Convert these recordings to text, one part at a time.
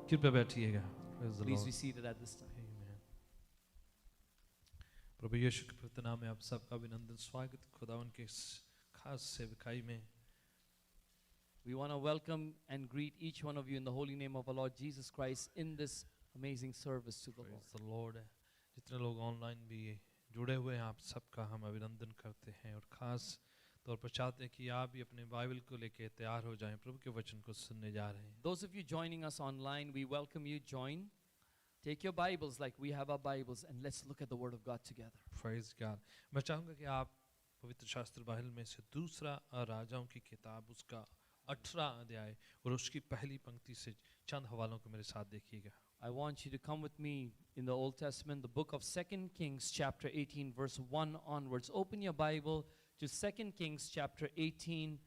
कृपया बैठिएगा. Praise the Please Lord. be seated at this time. Amen. प्रभु यीशु के पवित्र नाम में आप सबका अभिनंदन स्वागत खुदावन के इस खास सेवकाई में. We want to welcome and greet each one of you in the holy name of our Lord Jesus Christ in this amazing service to the Lord. Praise the Lord. जितने लोग ऑनलाइन भी जुड़े हुए हैं आप सबका हम अभिनंदन करते हैं और खास तौर पर चाहते हैं कि आप भी अपने बाइबल को लेके तैयार हो जाएं. प्रभु के वचन को सुनने जा रहे हैं. Those of you joining us online, we welcome you. Join. Take your Bibles like we have our Bibles and let's look at the Word of God together. Praise God. मैं चाहूँगा कि आप पवित्र शास्त्र बाइबल में से दूसरा राजाओं की किताब उसका 18 अध्याय और उसकी पहली पंक्ति से चंद हवालों को मेरे साथ देखिएगा. I want you to come with me in the Old Testament, the book of 2 Kings chapter 18 verse 1 onwards. Open your Bible to 2 Kings chapter 18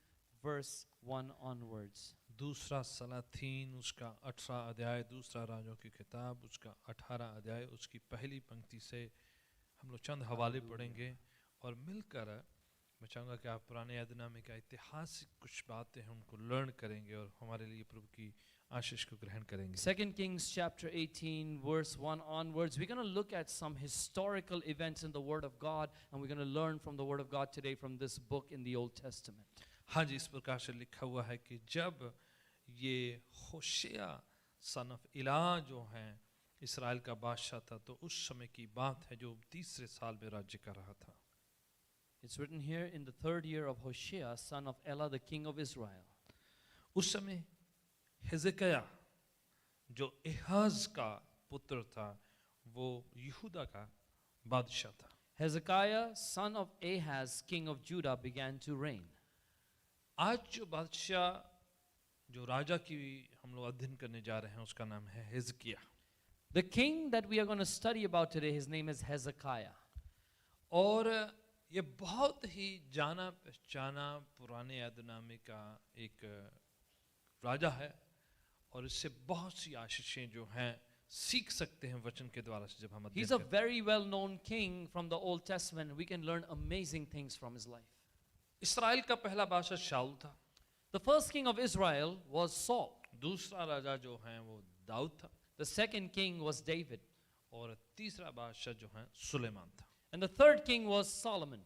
verse 1 onwards. दूसरा सलाथीन उसका 18 अध्याय, दूसरा राजों की किताब उसका 18 अध्याय उसकी पहली पंक्ति से हम लोग चंद हवाले पढ़ेंगे और मिलकर मैं चाहूँगा कि आप पुराने यादनामे का ऐतिहासिक कुछ बातें हैं उनको लर्न करेंगे और हमारे लिए प्रभु की आशीष को ग्रहण करेंगे. 2 Kings chapter 18 verse 1 onwards, we're going to look at some historical events in the Word of God and we're going to learn from the Word of God today from this book in the Old Testament. हाँ जी, इस प्रकार से लिखा हुआ है कि जब ये होशिया सन ऑफ इला जो हैं इस्राएल का बादशाह था तो उस समय की बात है जो 30 साल में राज्य कर रहा था. It's written here in the 3rd year of Hoshea, son of Elah, the king of Israel. उस समय हिजकिय्याह जो एहाज का पुत्र था वो यहूदा का बादशाह था. Hezekiah, son of Ahaz, king of Judah, began to reign. आज जो बादशाह जो राजा की हम लोग अध्ययन करने जा रहे हैं उसका नाम है हिजकिय्याह. The king that we are going to study about today, his name is Hezekiah. और ये बहुत ही जाना पहचाना पुराने यादनामे का एक राजा है और इससे बहुत सी आशीषें जो हैं सीख सकते हैं वचन के द्वारा से जब हम अध्ययन He's a करते हैं. very well known king from the Old Testament. We can learn amazing things from his life. इस्राएल का पहला बादशाह शाऊल था. The first king of Israel was Saul. दूसरा राजा जो है वो दाऊद था The second king was David. और तीसरा बादशाह जो है सुलेमान था. And the third king was Solomon.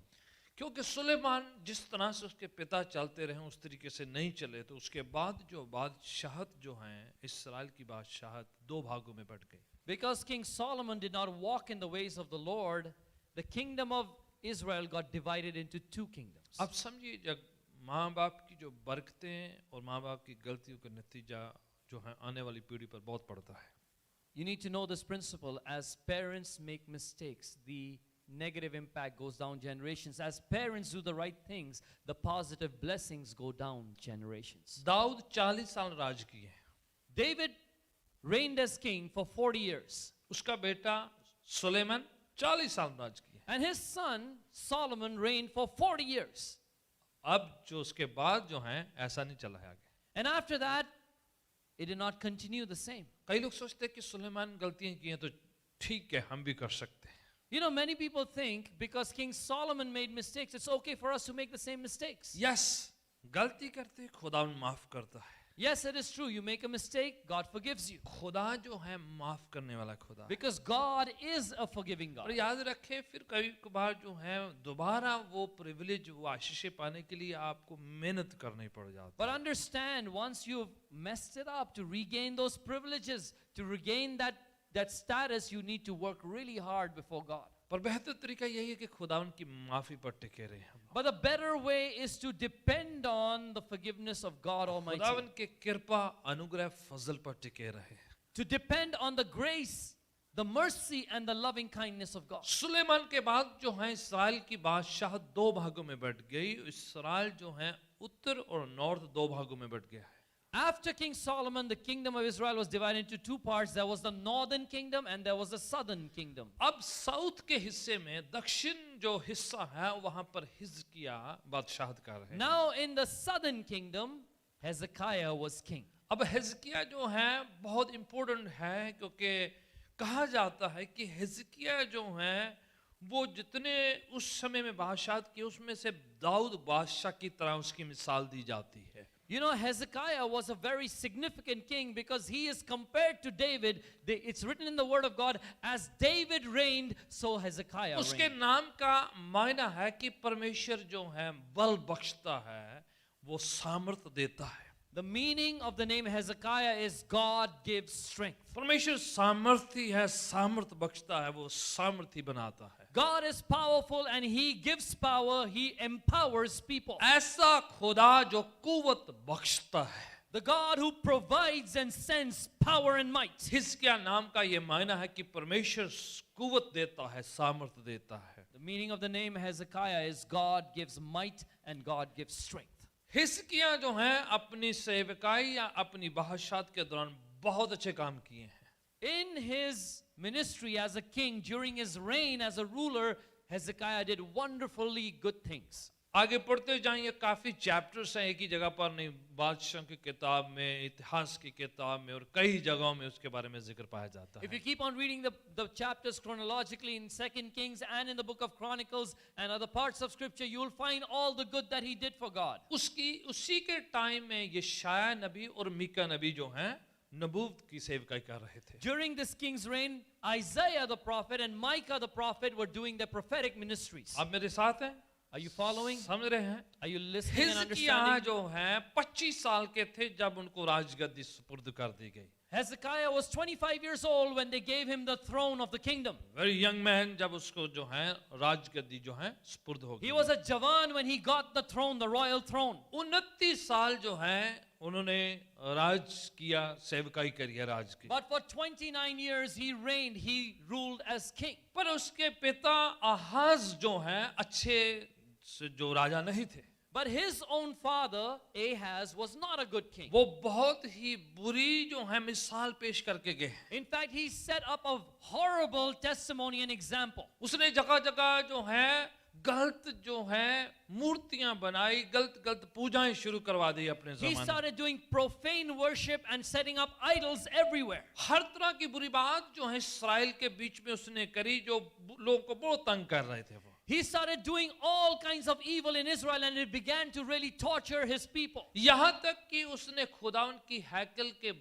क्योंकि सुलेमान जिस तरह से उसके पिता चलते रहे उस तरीके से नहीं चले तो उसके बाद जो बादशाहत जो हैं इस्राएल की बादशाहत दो भागों में बट गई. Because King Solomon did not walk in the ways of the Lord, the kingdom of Israel got divided into two kingdoms. अब समझिए जब माँ बाप की जो बरकतें और माँ बाप की गलतियों का नतीजा जो है आने वाली पीढ़ी पर बहुत पड़ता है. You need to know this principle. As parents make mistakes, the negative impact goes down generations. As parents do the right things, the positive blessings go down generations. Dawood 40 साल राज किए. David reigned as king for 40 years. उसका बेटा सुलेमान 40 साल राज किए. And his son Solomon reigned for 40 years. अब जो उसके बाद जो है ऐसा नहीं चला है आगे. And after that, it did not continue the same. कई लोग सोचते हैं कि सुलेमान गलतियां की हैं तो ठीक है हम भी कर सकते हैं. You know, many people think because King Solomon made mistakes, it's okay for us to make the same mistakes. Yes गलती करते खुदा माफ करता है. Yes, it is true. You make a mistake, God forgives you. खुदा जो है माफ करने वाला खुदा है. Because God is a forgiving और God. याद रखें फिर कभी कभार जो है दोबारा वो प्रिविलेज वो आशीषें पाने के लिए आपको मेहनत करनी पड़ जाती But है. understand, once you've messed it up, to regain those privileges, to regain that status, you need to work really hard before God. पर बेहतर तरीका यही है कि खुदा उनकी माफी पर टिके रहे हम. But the better way is to depend on the forgiveness of God Almighty. खुदा उनके कृपा अनुग्रह फजल पर टिके रहे. To depend on the grace, the mercy and the loving kindness of God. Suleman के बाद जो है इस्राएल की बादशाह दो भागों में बट गई. इस्राएल जो है उत्तर और नॉर्थ दो भागों में बट गया है. After King Solomon, the kingdom of Israel was divided into two parts. There was the northern kingdom and there was the southern kingdom. अब साउथ के हिस्से में दक्षिण जो हिस्सा है वहां पर हिजकिय्याह बादशाहत कर रहे हैं. Now in the southern kingdom, Hezekiah was king. अब हिजकिय्याह जो है बहुत इंपॉर्टेंट है क्योंकि कहा जाता है कि हिजकिय्याह जो है वो जितने उस समय में बादशाहत किए उसमें से दाऊद बादशाह की तरह उसकी मिसाल दी जाती है. You know, Hezekiah was a very significant king because he is compared to David. It's written in the Word of God, as David reigned, so Hezekiah उसके reigned. नाम का मायना है कि परमेश्वर जो है बल बख्शता है, वो सामर्थ देता है. The meaning of the name Hezekiah is God gives strength. परमेश्वर सामर्थी है, सामर्थ बख्शता है, वो सामर्थी बनाता है. God is powerful and He gives power. He empowers people. ऐसा खुदा जो कुव्वत बख्शता है. The God who provides and sends power and might. हिजकिय्याह नाम का ये मायना है कि परमेश्वर कुव्वत देता है, सामर्थ देता है. The meaning of the name Hezekiah is God gives might and God gives strength. हिजकिय्याह जो है अपनी सेवकाई या अपनी बादशाहत के दौरान बहुत अच्छे काम किए हैं. In his ministry as a king, during his reign as a ruler, Hezekiah did wonderfully good things. आगे पढ़ते जाएंगे, काफी चैप्टर्स हैं एक ही जगह पर नहीं, बादशाह की किताब में, इतिहास की किताब में और कई जगहों में उसके बारे में जिक्र पाया जाता If है. you keep on reading the chapters chronologically in 2 Kings and in the book of Chronicles and other parts of scripture, you will find all the good that he did for God. उसी के time में यशायाह नबी और मीका नबी जो हैं नबूवत की सेवकाई कर रहे थे. During this king's reign, Isaiah the prophet and Micah the prophet were doing their prophetic ministries. आप मेरे साथ हैं? Are you following? समझ रहे हैं? Are you listening and Hezekiah understanding? जो हैं 25 साल के थे जब उनको राजगद्दी सुपुर्द कर दी गई. Hezekiah was 25 years old when they gave him the throne of the kingdom. Very young man जब उसको जो है राजगद्दी जो है सुपुर्द हो He गई. was a jawan when he got the throne, the royal throne. 29 साल जो हैं उन्होंने राज किया, सेवकाई करी है राज की. But for 29 years he reigned, he ruled as king. पर उसके पिता आहाज जो हैं अच्छे जो राजा नहीं थे. But his own father, Ahaz, was not a good king. वो बहुत ही बुरी जो है मिसाल पेश करके गए. In fact, he set up a horrible testimony and example. उसने जगह जगह जो है गलत जो है मूर्तियां बनाई, गलत पूजाएं शुरू करवा दी अपने He ज़माने. started doing profane worship and setting up idols everywhere. हर तरह की बुरी बात जो है इस्राएल के बीच में उसने करी, जो लोगों को बहुत तंग कर रहे थे. वो He started doing all kinds of evil in Israel and it began to really torture his people. यहाँ तक कि उसने खुदावन की हैकल के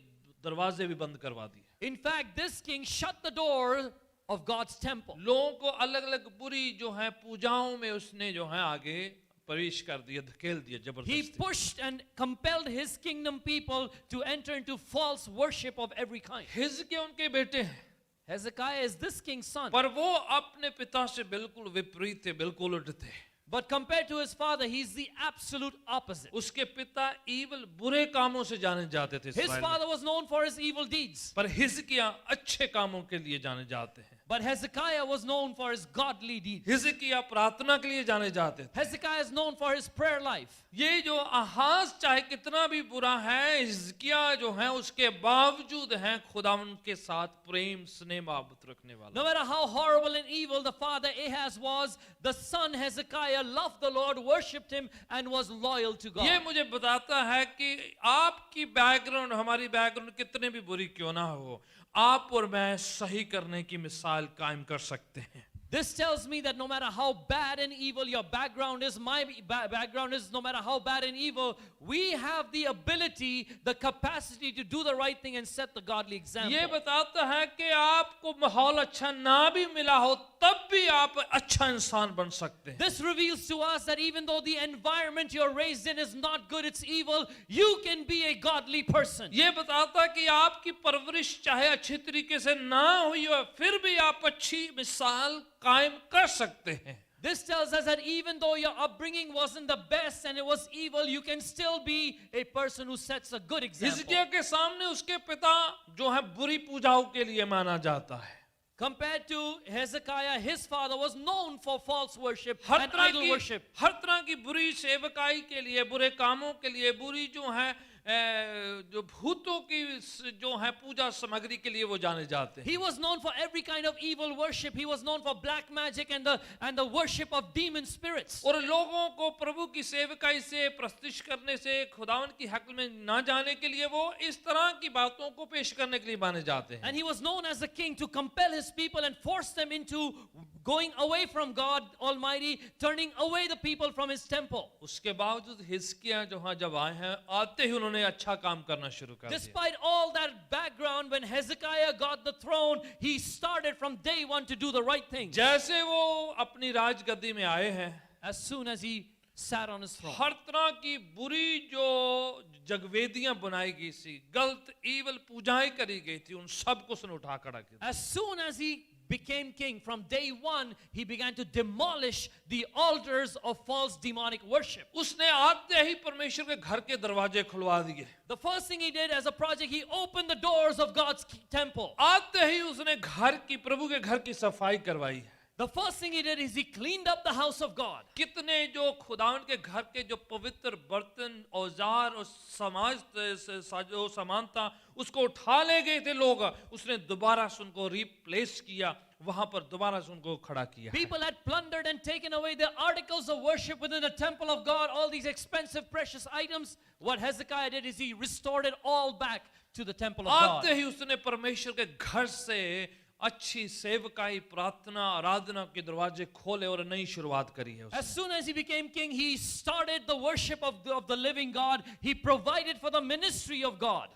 दरवाजे भी बंद करवा दिए. In fact, this king shut the door of God's temple. लोगों को अलग अलग बुरी जो है पूजाओं में उसने जो है आगे प्रवेश कर दिया, धकेल दिया He जबरदस्ती. pushed and compelled his kingdom people to enter into false worship of every kind. हिजकिय्याह उनके बेटे हैं, Hezekiah is this king's son. पर वो अपने पिता से बिल्कुल विपरीत थे, बिल्कुल उल्टे थे. But compared to his father, he's the absolute opposite. उसके पिता इवल बुरे कामों से जाने जाते थे His इस्राएल में. father was known for his evil deeds. पर हिजकिय्याह अच्छे कामों के लिए जाने जाते हैं. But Hezekiah was known for his godly deeds. हिजकिय्याह प्रार्थना के लिए जाने जाते थे. Hezekiah is known for his prayer life. ये जो आहाज चाहे कितना भी बुरा है, हिजकिय्याह जो है उसके बावजूद है खुदावन के साथ प्रेम स्नेह मोहब्बत रखने वाला. No matter how horrible and evil the father Ahaz was, the son Hezekiah loved the Lord, worshipped him, and was loyal to God. ये मुझे बताता है कि आपकी बैकग्राउंड, हमारी बैकग्राउंड कितने भी बुरी क्यों ना हो, आप और मैं सही करने की मिसाल कायम कर सकते हैं. This tells me that no matter how bad and evil your background is, my background is, no matter how bad and evil, we have the ability, the capacity to do the right thing and set the godly example. ये बताता है कि आपको माहौल अच्छा ना भी मिला हो तब भी आप अच्छा इंसान बन सकते हैं. This reveals to us that even though the environment you're raised in is not good, it's evil, you can be a godly person. ये बताता है कि आपकी परवरिश चाहे अच्छी तरीके से ना हुई हो, फिर भी आप अच्छी मिसाल कायम कर सकते हैं. This tells us that even though your upbringing wasn't the best and it was evil, you can still be a person who sets a good example. हिजकिय्याह के सामने उसके पिता जो है बुरी पूजाओं के लिए माना जाता है. Compared to Hezekiah, his father was known for false worship her and तरह idol worship. की बुरी सेवकाई के लिए, बुरे कामों के लिए, बुरी जो है जो भूतों की जो है पूजा सामग्री के लिए वो जाने जाते हैं. He was known for every kind of evil worship. He was known for black magic and the worship of demon spirits. और लोगों को प्रभु की सेवकाई से प्रस्तुत करने से खुदावन की हक में ना जाने के लिए वो इस तरह की बातों को पेश करने के लिए माने जाते हैं. And he was known as a king to compel his people and force them into going away from God Almighty, turning away the people from his temple. उसके बावजूद हिजकिय्याह जो हाँ जब आए हैं आते ही उन्होंने अच्छा काम करना शुरू कर दिया. Despite all that background, when Hezekiah got the throne, he started from day one to do the right thing. जैसे वो अपनी राजगद्दी में आए हैं, As soon as he sat on his throne, हर तरह की बुरी जो जगवेदियां बनाई गई थी, गलत ईवल पूजाएं करी गई थी, उन सब को उसने उठा खड़ा किया. as soon as he became king, from day one, he began to demolish the altars of false demonic worship. उसने आते ही परमेश्वर के घर के दरवाजे खुलवा दिए. The first thing he did as a project, he opened the doors of God's temple. आते ही उसने घर की प्रभु के घर की सफाई करवाई. The first thing he did is he cleaned up the house of God. कितने जो खुदावन के घर के जो पवित्र बर्तन औजार और जो सामान था उसको उठा ले गए थे लोग, उसने दोबारा से उनको रिप्लेस किया, वहां पर दोबारा से उनको खड़ा किया. People had plundered and taken away the articles of worship within the temple of God, all these expensive precious items. What Hezekiah did is he restored it all back to the temple of God. आते ही उसने परमेश्वर के घर से अच्छी सेवकाई, प्रार्थना, आराधना के दरवाजे खोले और नई शुरुआत करी है. As soon as he became king, he started the worship of the living God. He provided for the ministry of God.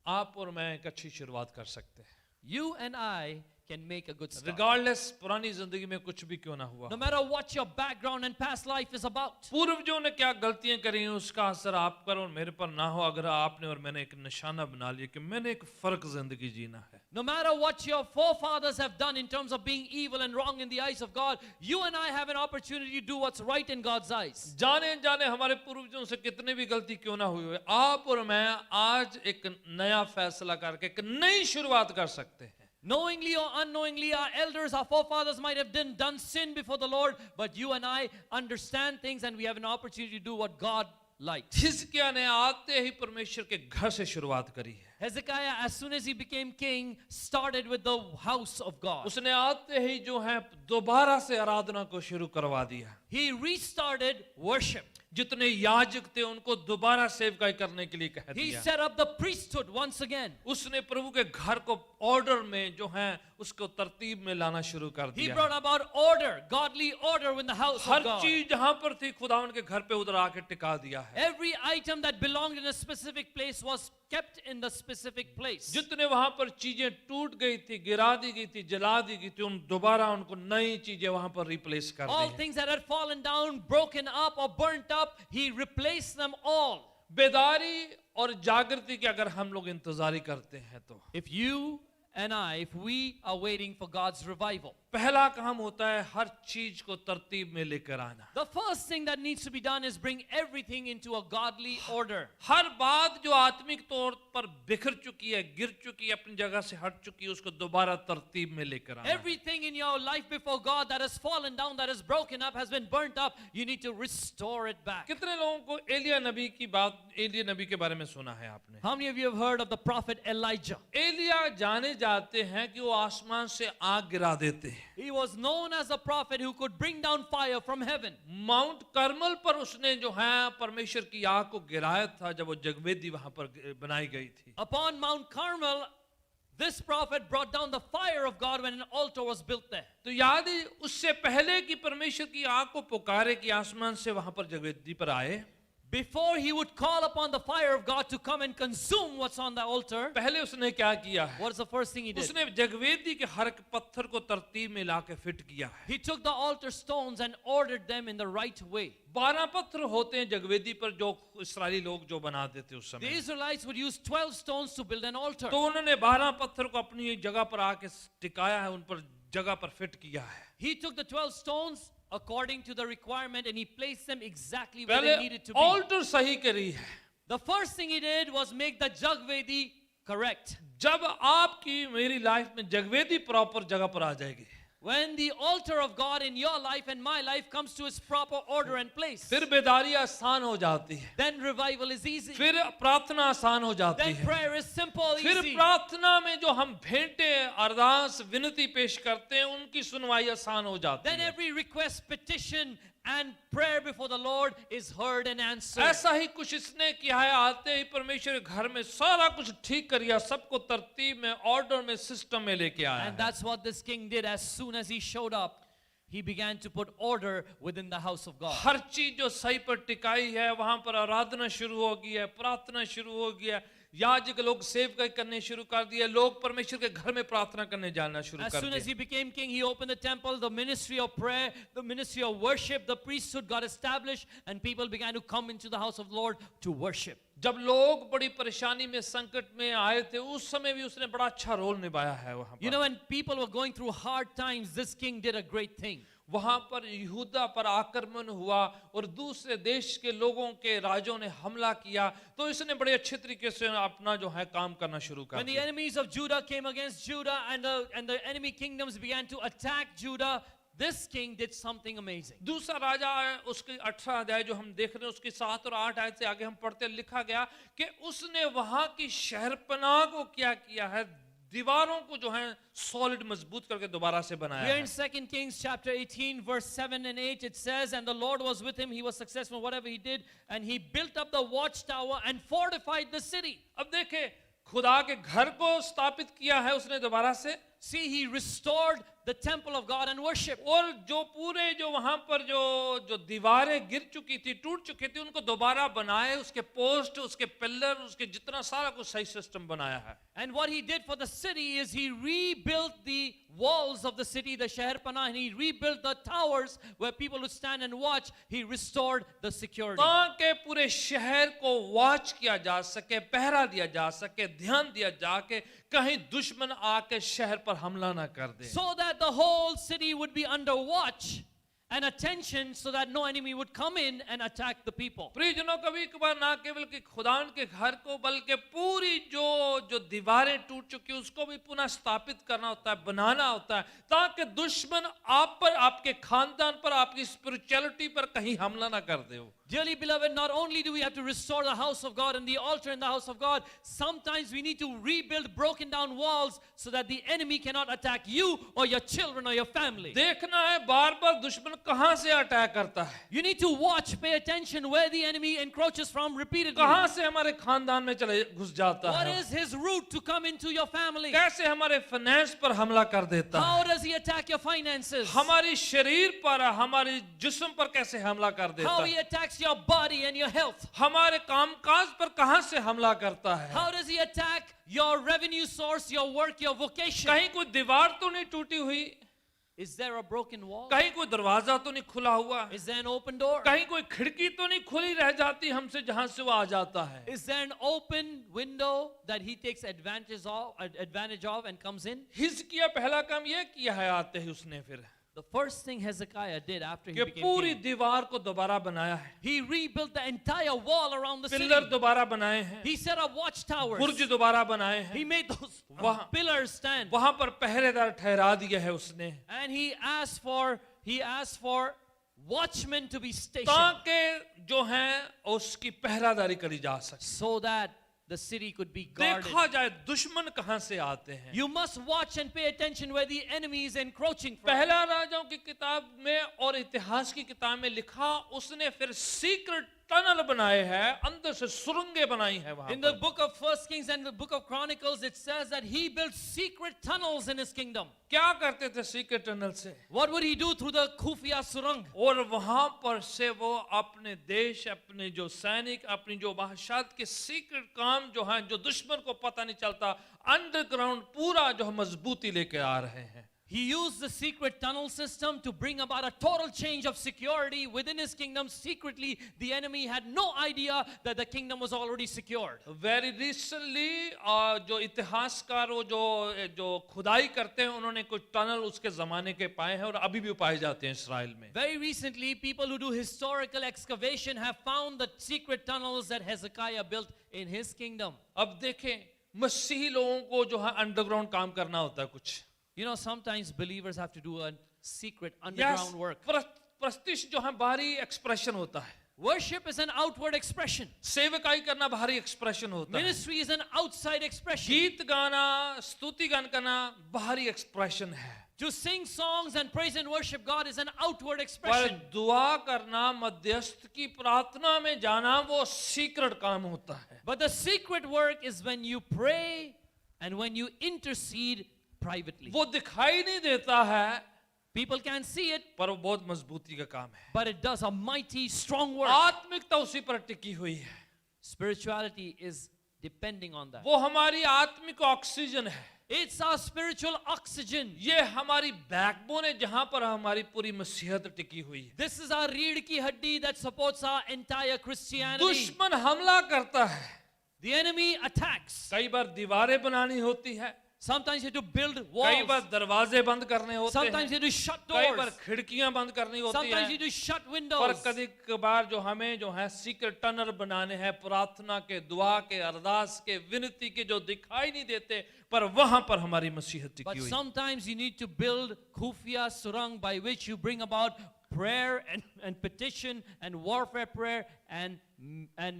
आप और मैं एक अच्छी शुरुआत कर सकते हैं. You and I can make a good start. Regardless पुरानी जिंदगी में कुछ भी क्यों ना हुआ. No matter what your background and past life is about. पूर्वजों ने क्या गलतियां करी हैं उसका असर आप पर और मेरे पर ना हो, अगर आपने और मैंने एक निशाना बना लिया कि मैंने एक फर्क जिंदगी जीना है. No matter what your forefathers have done in terms of being evil and wrong in the eyes of God, you and I have an opportunity to do what's right in God's eyes. जाने जाने हमारे पूर्वजों से कितने भी गलती क्यों ना हुई हो, आप और मैं आज एक नया फैसला करके एक नई शुरुआत कर सकते हैं. Knowingly or unknowingly, our elders, our forefathers might have done sin before the Lord, but you and I understand things and we have an opportunity to do what God likes. हिजकिय्याह ने आते ही परमेश्वर के घर से शुरुआत करी है. Hezekiah, as soon as he became king, started with the house of God. उसने आते ही जो है दोबारा से आराधना को शुरू करवा दिया. He restarted worship. जितने याजक थे उनको दोबारा सेवकाई करने के लिए कह He दिया. set up the priesthood once again. उसने प्रभु के घर को ऑर्डर में जो है उसको तरतीब में लाना शुरू कर He दिया. brought about order, godly order in the house her of God. चीज जहां पर थी खुदावन के घर पे उधर आके टिका दिया है. Every item that belonged in a specific place was kept in the specific place. जितने वहां पर चीजें टूट गई थी, गिरा दी गई थी, जला दी गई थी, उन दोबारा उनको नई चीजें वहां पर रिप्लेस कर All the. things that had fallen down, broken up or burnt up, he replaced them all. बेदारी और जागृति की अगर हम लोग इंतजारी करते हैं तो If you and I, if we are waiting for God's revival, पहला काम होता है हर चीज को तरतीब में लेकर आना. the first thing that needs to be done is bring everything into a godly order. हर बात जो आत्मिक तौर पर बिखर चुकी है, गिर चुकी है, अपनी जगह से हट चुकी है, उसको दोबारा तरतीब में लेकर आना. Everything in your life before God that has fallen down, that is broken up, has been burnt up, you need to restore it back. कितने लोगों को एलिया नबी की बात, एलिया नबी के बारे में सुना है आपने? How many of you have heard of the prophet Elijah? Elia जाने जाते हैं कि वो आसमान से आग गिरा देते हैं. He was known as a prophet who could bring down fire from heaven. Mount Carmel पर उसने जो है परमेश्वर की आग को गिराया था जब वो जगवेदी वहां पर बनाई गई थी. Upon Mount Carmel, this prophet brought down the fire of God when an altar was built there. तो याद है उससे पहले कि परमेश्वर की आग को पुकारे कि आसमान से वहां पर जगवेदी पर आए, Before he would call upon the fire of God to come and consume what's on the altar, पहले उसने क्या किया है? what is the first thing he did? उसने जगवेदी के हर एक पत्थर को तरतीब में लाके फिट किया है. He took the altar stones and ordered them in the right way. 12 पत्थर होते हैं जगवेदी पर जो इस्राएली लोग जो बनाते थे उस The समय. Israelites would use 12 stones to build an altar. तो उन्होंने 12 पत्थर को अपनी जगह पर आके टिकाया है, उन पर जगह पर फिट किया है. He took the 12 stones according to the requirement and he placed them exactly where they पहले needed to be. ऑल्टर सही करी है. The first thing he did was make the Jagvedi correct. जब आपकी मेरी लाइफ में जगवेदी प्रॉपर जगह पर आ जाएगी, When the altar of God in your life and my life comes to its proper order and place, फिर बेदारी आसान हो जाती है, then revival is easy. फिर प्रार्थना आसान हो जाती Then है, prayer is simple, फिर easy. प्रार्थना में जो हम भेंटे अरदास विनती पेश करते हैं उनकी सुनवाई आसान हो जाती Then है। every request, petition, and prayer before the Lord is heard and answered. ऐसा ही कुछ इसने किया है। आते ही परमेश्वर के घर में सारा कुछ ठीक कर दिया, सबको तरतीब में, ऑर्डर में, सिस्टम में लेके आया And है। that's what this king did. As soon as he showed up, he began to put order within the house of God. हर चीज जो सही पर टिकाई है, वहां पर आराधना शुरू हो गई है, प्रार्थना शुरू हो गया, याजक लोग सेवकाई करने शुरू कर दिए, लोग परमेश्वर के घर में प्रार्थना करने जाना शुरू As कर soon as दिए। he became king, he opened the temple, the ministry of prayer, the ministry of worship, the priesthood got established, and people began to come into the house of the Lord to worship. जब लोग बड़ी परेशानी में, संकट में आए थे, उस समय भी उसने बड़ा अच्छा रोल निभाया है वहां You पर। know, when people were going through hard times, this king did a great thing. वहां पर यहूदा पर आक्रमण हुआ और दूसरे देश के लोगों के राजों ने हमला किया, तो इसने बड़े अच्छे तरीके से अपना जो है काम करना शुरू कर When the दिया। enemies of Judah came against Judah and the enemy kingdoms began to attack Judah, this king did something amazing. दूसरा राजा उसके 18 अध्याय जो हम देख रहे हैं उसकी 7 और 8 आयत से आगे हम पढ़ते हैं, लिखा गया कि उसने वहां की शहरपनाह को क्या किया है, दीवारों को जो है सॉलिड मजबूत करके दोबारा से बनाया Here है। in 2 Kings chapter 18 verse 7 and 8 it says, and the Lord was with him, he was successful in whatever he did, and he built up the watchtower and fortified the city. अब देखे, खुदा के घर को स्थापित किया है उसने दोबारा से, See, he restored the temple of God and worship. और जो पूरे जो वहां पर जो दीवारें गिर चुकी थी, टूट चुकी थी, उनको दोबारा बनाए, उसके पोस्ट, उसके पिलर, उसके जितना सारा कुछ सही सिस्टम बनाया है। And what he did for the city is he rebuilt the walls of the city, the Sheherpanah, and he rebuilt the towers where people would stand and watch. He restored the security. ताकि पूरे शहर को watch किया जा सके, पहरा दिया जा सके, ध्यान दिया जाके कहीं दुश्मन आके शहर पर हमला ना कर दे। So that the whole city would be under watch and attention, so that no enemy would come in and attack the people. प्रियजनों, कभी कभार ना केवल कि खुदान के घर को बल्कि पूरी जो दीवारें टूट चुकी उसको भी पुनः स्थापित करना होता है, बनाना होता है, ताकि दुश्मन आप पर, आपके खानदान पर, आपकी स्पिरिचुअलिटी पर कहीं हमला ना कर दे। Dearly beloved, not only do we have to restore the house of God and the altar in the house of God, sometimes we need to rebuild broken down walls so that the enemy cannot attack you or your children or your family. देखना है बार बार दुश्मन कहां से attack करता है, You need to watch, pay attention where the enemy encroaches from repeatedly. कहां से हमारे खानदान में चले घुस जाता What है, is his route to come into your family? कैसे हमारे फाइनेंस पर हमला कर देता How है, does he attack your finances? हमारी शरीर पर, हमारी जिस्म पर कैसे हमला कर देता How है, he attacks your body and your health? हमारे कामकाज पर कहां से हमला करता है, How does he attack your revenue source, your work, your vocation? कहीं कोई दीवार तो नहीं टूटी हुई, Is there a broken wall? कहीं कोई दरवाजा तो नहीं खुला हुआ, Is there an open door? कहीं कोई खिड़की तो नहीं खुली रह जाती हमसे जहां से वो आ जाता है। Is there an open window that he takes advantage of and comes in? हिजकिय्याह पहला काम ये किया है आते ही उसने फिर The first thing Hezekiah did after he कि became पूरी king, दीवार को दोबारा बनाया है, he rebuilt the entire wall around the city. Pillar दोबारा बनाए हैं, He set up watchtowers. बुर्ज दोबारा बनाए हैं, He made those वहाँ- pillars stand. वहां पर पहरेदार ठहरा दिया है उसने, And he asked for watchmen to be stationed ताकि जो है उसकी पहरादारी करी जा सके, so that the city could be guarded. देखा जाए दुश्मन कहां से आते हैं। You must watch and pay attention where the enemy is encroaching from. पहला राजाओं की किताब में और इतिहास की किताब में लिखा, उसने फिर सीक्रेट टनल बनाए हैं, अंदर से सुरंगें बनाई हैं वहां In the पर। book of 1 Kings and the book of Chronicles, it says that he built secret tunnels in his kingdom. क्या करते थे सीक्रेट टनल से? What would he do through the Khufia Surang? और वहां पर से वो अपने देश, अपने जो सैनिक, अपनी जो वहशत के सीक्रेट काम जो हैं, जो दुश्मन को पता नहीं चलता, अंडरग्राउंड पूरा जो मजबूती लेके आ रहे हैं। He used the secret tunnel system to bring about a total change of security within his kingdom. Secretly, the enemy had no idea that the kingdom was already secured. Very recently जो इतिहासकार वो जो खुदाई करते हैं, उन्होंने कुछ tunnel उसके जमाने के पाए हैं और अभी भी पाए जाते हैं इसराइल में। Very recently, people who do historical excavation have found the secret tunnels that Hezekiah built in his kingdom. अब देखें, मसीही लोगों को जो है अंडरग्राउंड काम करना होता है कुछ, You know, sometimes believers have to do a secret underground work. प्रस्तिश जो है बाहरी एक्सप्रेशन होता है, Worship is an outward expression. सेवकाई करना बाहरी एक्सप्रेशन होता है, Ministry is an outside expression. गीत गाना स्तुति गान करना बाहरी एक्सप्रेशन है, To sing songs and praise and worship God is an outward पर expression. दुआ करना मध्यस्थ की प्रार्थना में जाना वो सीक्रेट काम होता है. But the secret work is when you pray and when you intercede privately. वो दिखाई नहीं देता है, People can't see it, पर वो बहुत मजबूती का काम है. but it does a mighty, strong work. आत्मिकता उसी पर टिकी हुई है, Spirituality is depending on that. वो हमारी आत्मिक ऑक्सीजन है, It's our spiritual oxygen. ये हमारी बैकबोन है जहां पर हमारी पूरी मसीहत टिकी हुई है. This is our रीढ़ की हड्डी that supports our entire Christianity. दुश्मन हमला करता है, The enemy attacks. कई बार दीवारें बनानी होती है, Sometimes you have to build कई बार walls. दरवाजे बंद करने होते Sometimes हैं, you have to shut कई बार doors. खिड़कियां बंद करनी होती Sometimes है, you have to shut पर windows. कभी कभार जो हमें जो है सीक्रेट टनल बनाने हैं, प्रार्थना के, दुआ के, अरदास के, विनती के, जो दिखाई नहीं देते, पर वहां पर हमारी मसीहत टिकी But हुई है. sometimes you need to build khufia surang by which you bring about prayer and petition and warfare prayer and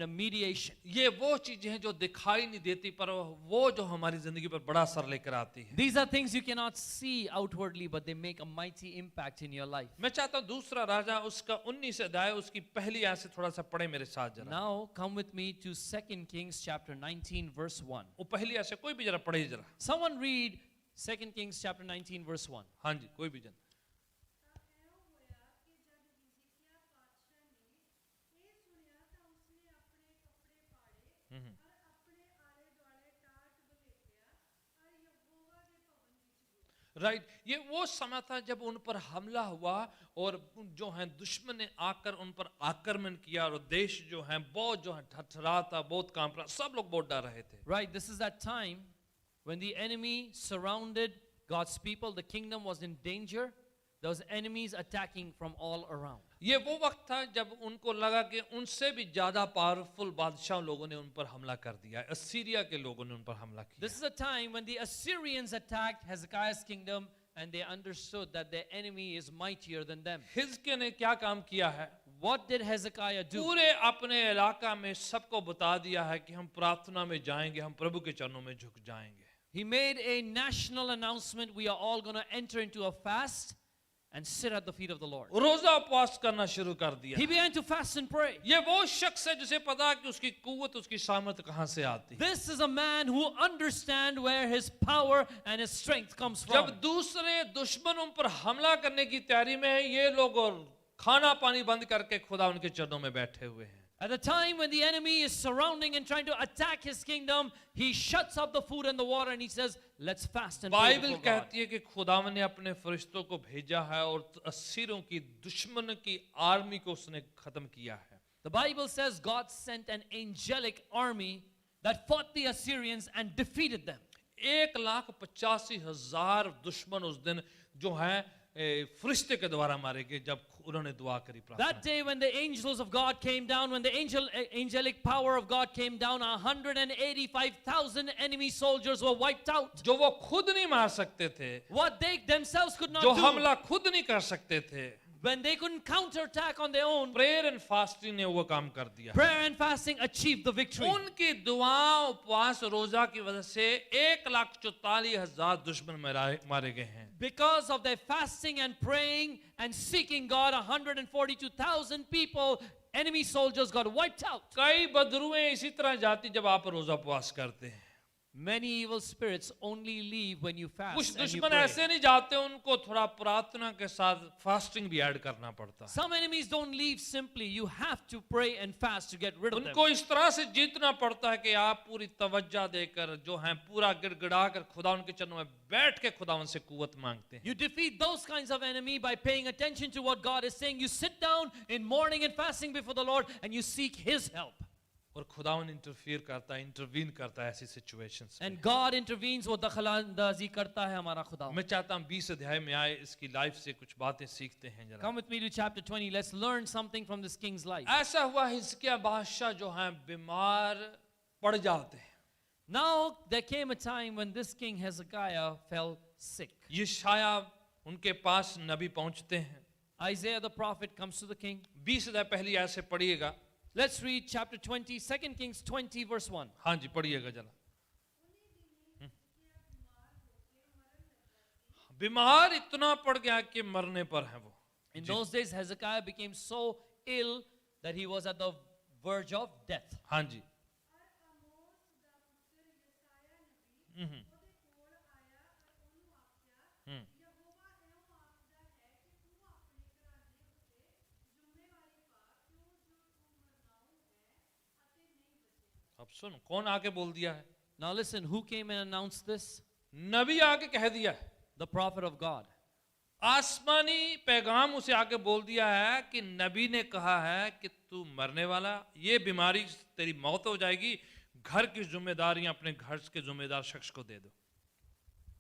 mediation. ये वो चीजें हैं जो दिखाई नहीं देती, पर वो जो हमारी जिंदगी पर बड़ा असर लेकर आती है. These are things you cannot see outwardly, but they make a mighty impact in your life. मैं चाहता हूँ दूसरा राजा उसका 19 अध्याय उसकी पहली आयत से थोड़ा सा पढ़े मेरे साथ जरा. Now come with me to 2 Kings chapter 19 verse 1. वो पहली आयत से कोई भी जरा पढ़े जरा. Someone read 2 Kings chapter 19 verse 1. हाँ जी, कोई भी जन. राइट, ये वो समय था जब उन पर हमला हुआ और जो है दुश्मन ने आकर उन पर आक्रमण किया और देश जो है बहुत जो है थरथरा था, बहुत कांप रहा, सब लोग बहुत डर रहे थे. Right, this is that time when the enemy surrounded God's people, the kingdom was in danger. There was enemies attacking from all around. ये वो वक्त था जब उनको लगा कि उनसे भी ज्यादा पावरफुल बादशाह लोगों ने उन पर हमला कर दिया, असीरिया के लोगों ने उन पर हमला किया. This is a time when the Assyrians attacked Hezekiah's kingdom and they understood that their enemy is mightier than them. हिजकिय्याह ने क्या काम किया है? What did Hezekiah do? पूरे अपने इलाका में सबको बता दिया है कि हम प्रार्थना में जाएंगे, हम प्रभु के चरणों में झुक जाएंगे. He made a national announcement, we are all going to enter into a fast and sit at the feet of the Lord. रोजा उपवास करना शुरू कर दिया. He began to fast and pray. ये वो शख्स है जिसे पता है कि उसकी कुव्वत, उसकी सामर्थ कहां से आती है. This is a man who understands where his power and his strength comes from. जब दूसरे दुश्मन उन पर हमला करने की तैयारी में है, ये लोग और खाना पानी बंद करके खुदा उनके चरणों में बैठे हुए हैं. At the time when the enemy is surrounding and trying to attack his kingdom, he shuts up the food and the water and he says, let's fast and pray Bible before God. कहती है कि खुदावन ने अपने फरिश्तों को भेजा है और अस्सीरों की दुश्मन की आर्मी को उसने खत्म किया है. The Bible says God sent an angelic army that fought the Assyrians and defeated them. 1,85,000 दुश्मन उस दिन जो है फरिश्ते के द्वारा मारे गए जब उन्होंने दुआ करी. That day when the angels of God came down, when the angelic power of God came down, 185,000 enemy soldiers were wiped out. जो वो खुद नहीं मार सकते थे, What they themselves could not जो do, हमला खुद नहीं कर सकते थे, when they couldn't counterattack on their own, prayer and fasting ने वो काम कर दिया. prayer and fasting achieved the victory. उनकी दुआ, उपवास, रोजा की वजह से 1,44,000 दुश्मन मारे गए हैं. Because of their fasting and praying and seeking God, 142,000 people, enemy soldiers got wiped out. कई बदरुएं इसी तरह जाती जब आप रोजा उपवास करते हैं. Many evil spirits only leave when you fast कुछ and you दुश्मन pray. ऐसे नहीं जाते, उनको थोड़ा प्रार्थना के साथ फास्टिंग भी ऐड करना पड़ता है. Some enemies don't leave simply. You have to pray and fast to get rid of them. उनको इस तरह से जीतना पड़ता है कि आप पूरी तवज्जो देकर जो है पूरा गिड़गिड़ा कर खुदा उनके चरणों में बैठ के खुदा उनसे कुव्वत मांगते हैं. You defeat those kinds of enemy by paying attention to what God is saying. You sit down in mourning and fasting before the Lord and you seek His help. और खुदावन इंटरफियर करता है, इंटरवीन करता है ऐसी situations में. And God intervenes. वो दखलंदाजी करता है हमारा खुदा. मैं चाहता हूँ 20 अध्याय में आए, इसकी लाइफ से कुछ बातें सीखते हैं जरा. Come with me to chapter 20. Let's learn something from this king's life. ऐसा हुआ हिजकिय्याह बादशाह जो हैं बीमार पड़ जाते हैं. Now there came a time when this king Hezekiah fell sick. यशाया उनके पास नबी पहुंचते हैं। Isaiah the prophet comes to the king. 20 अध्याय पहली आयत से पढ़िएगा। Let's read chapter 20, 2 Kings 20 verse 1. हाँ जी पढ़िएगा जरा। बीमार इतना पड़ गया कि मरने पर है वो। In those days, Hezekiah became so ill that he was at the verge of death. हाँ जी। अब सुन कौन आके बोल दिया है? Now listen, who came and announced this? नबी आके कह दिया है। The prophet of God. आसमानी पैगाम उसे आके बोल दिया है कि नबी ने कहा है कि तू मरने वाला, ये बीमारी तेरी मौत हो जाएगी, घर की जिम्मेदारियां अपने घर के जिम्मेदार शख्स को दे दो।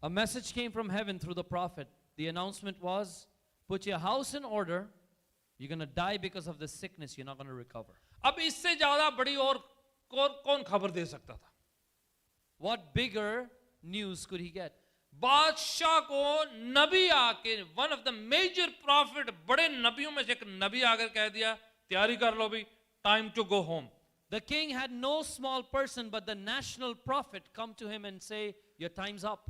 A message came from heaven through the prophet. The announcement was, put your house in order. You're going to die because of this sickness. You're not going to recover. अब इससे ज्यादा बड़ी और कौन खबर दे सकता था? What bigger news could he get? बादशाह को नबी आके, one of the major prophet, बड़े नबियों में से एक नबी आकर कह दिया तैयारी कर लो भी, time to go home. The king had no small person, but the national prophet come to him and say, your time's up.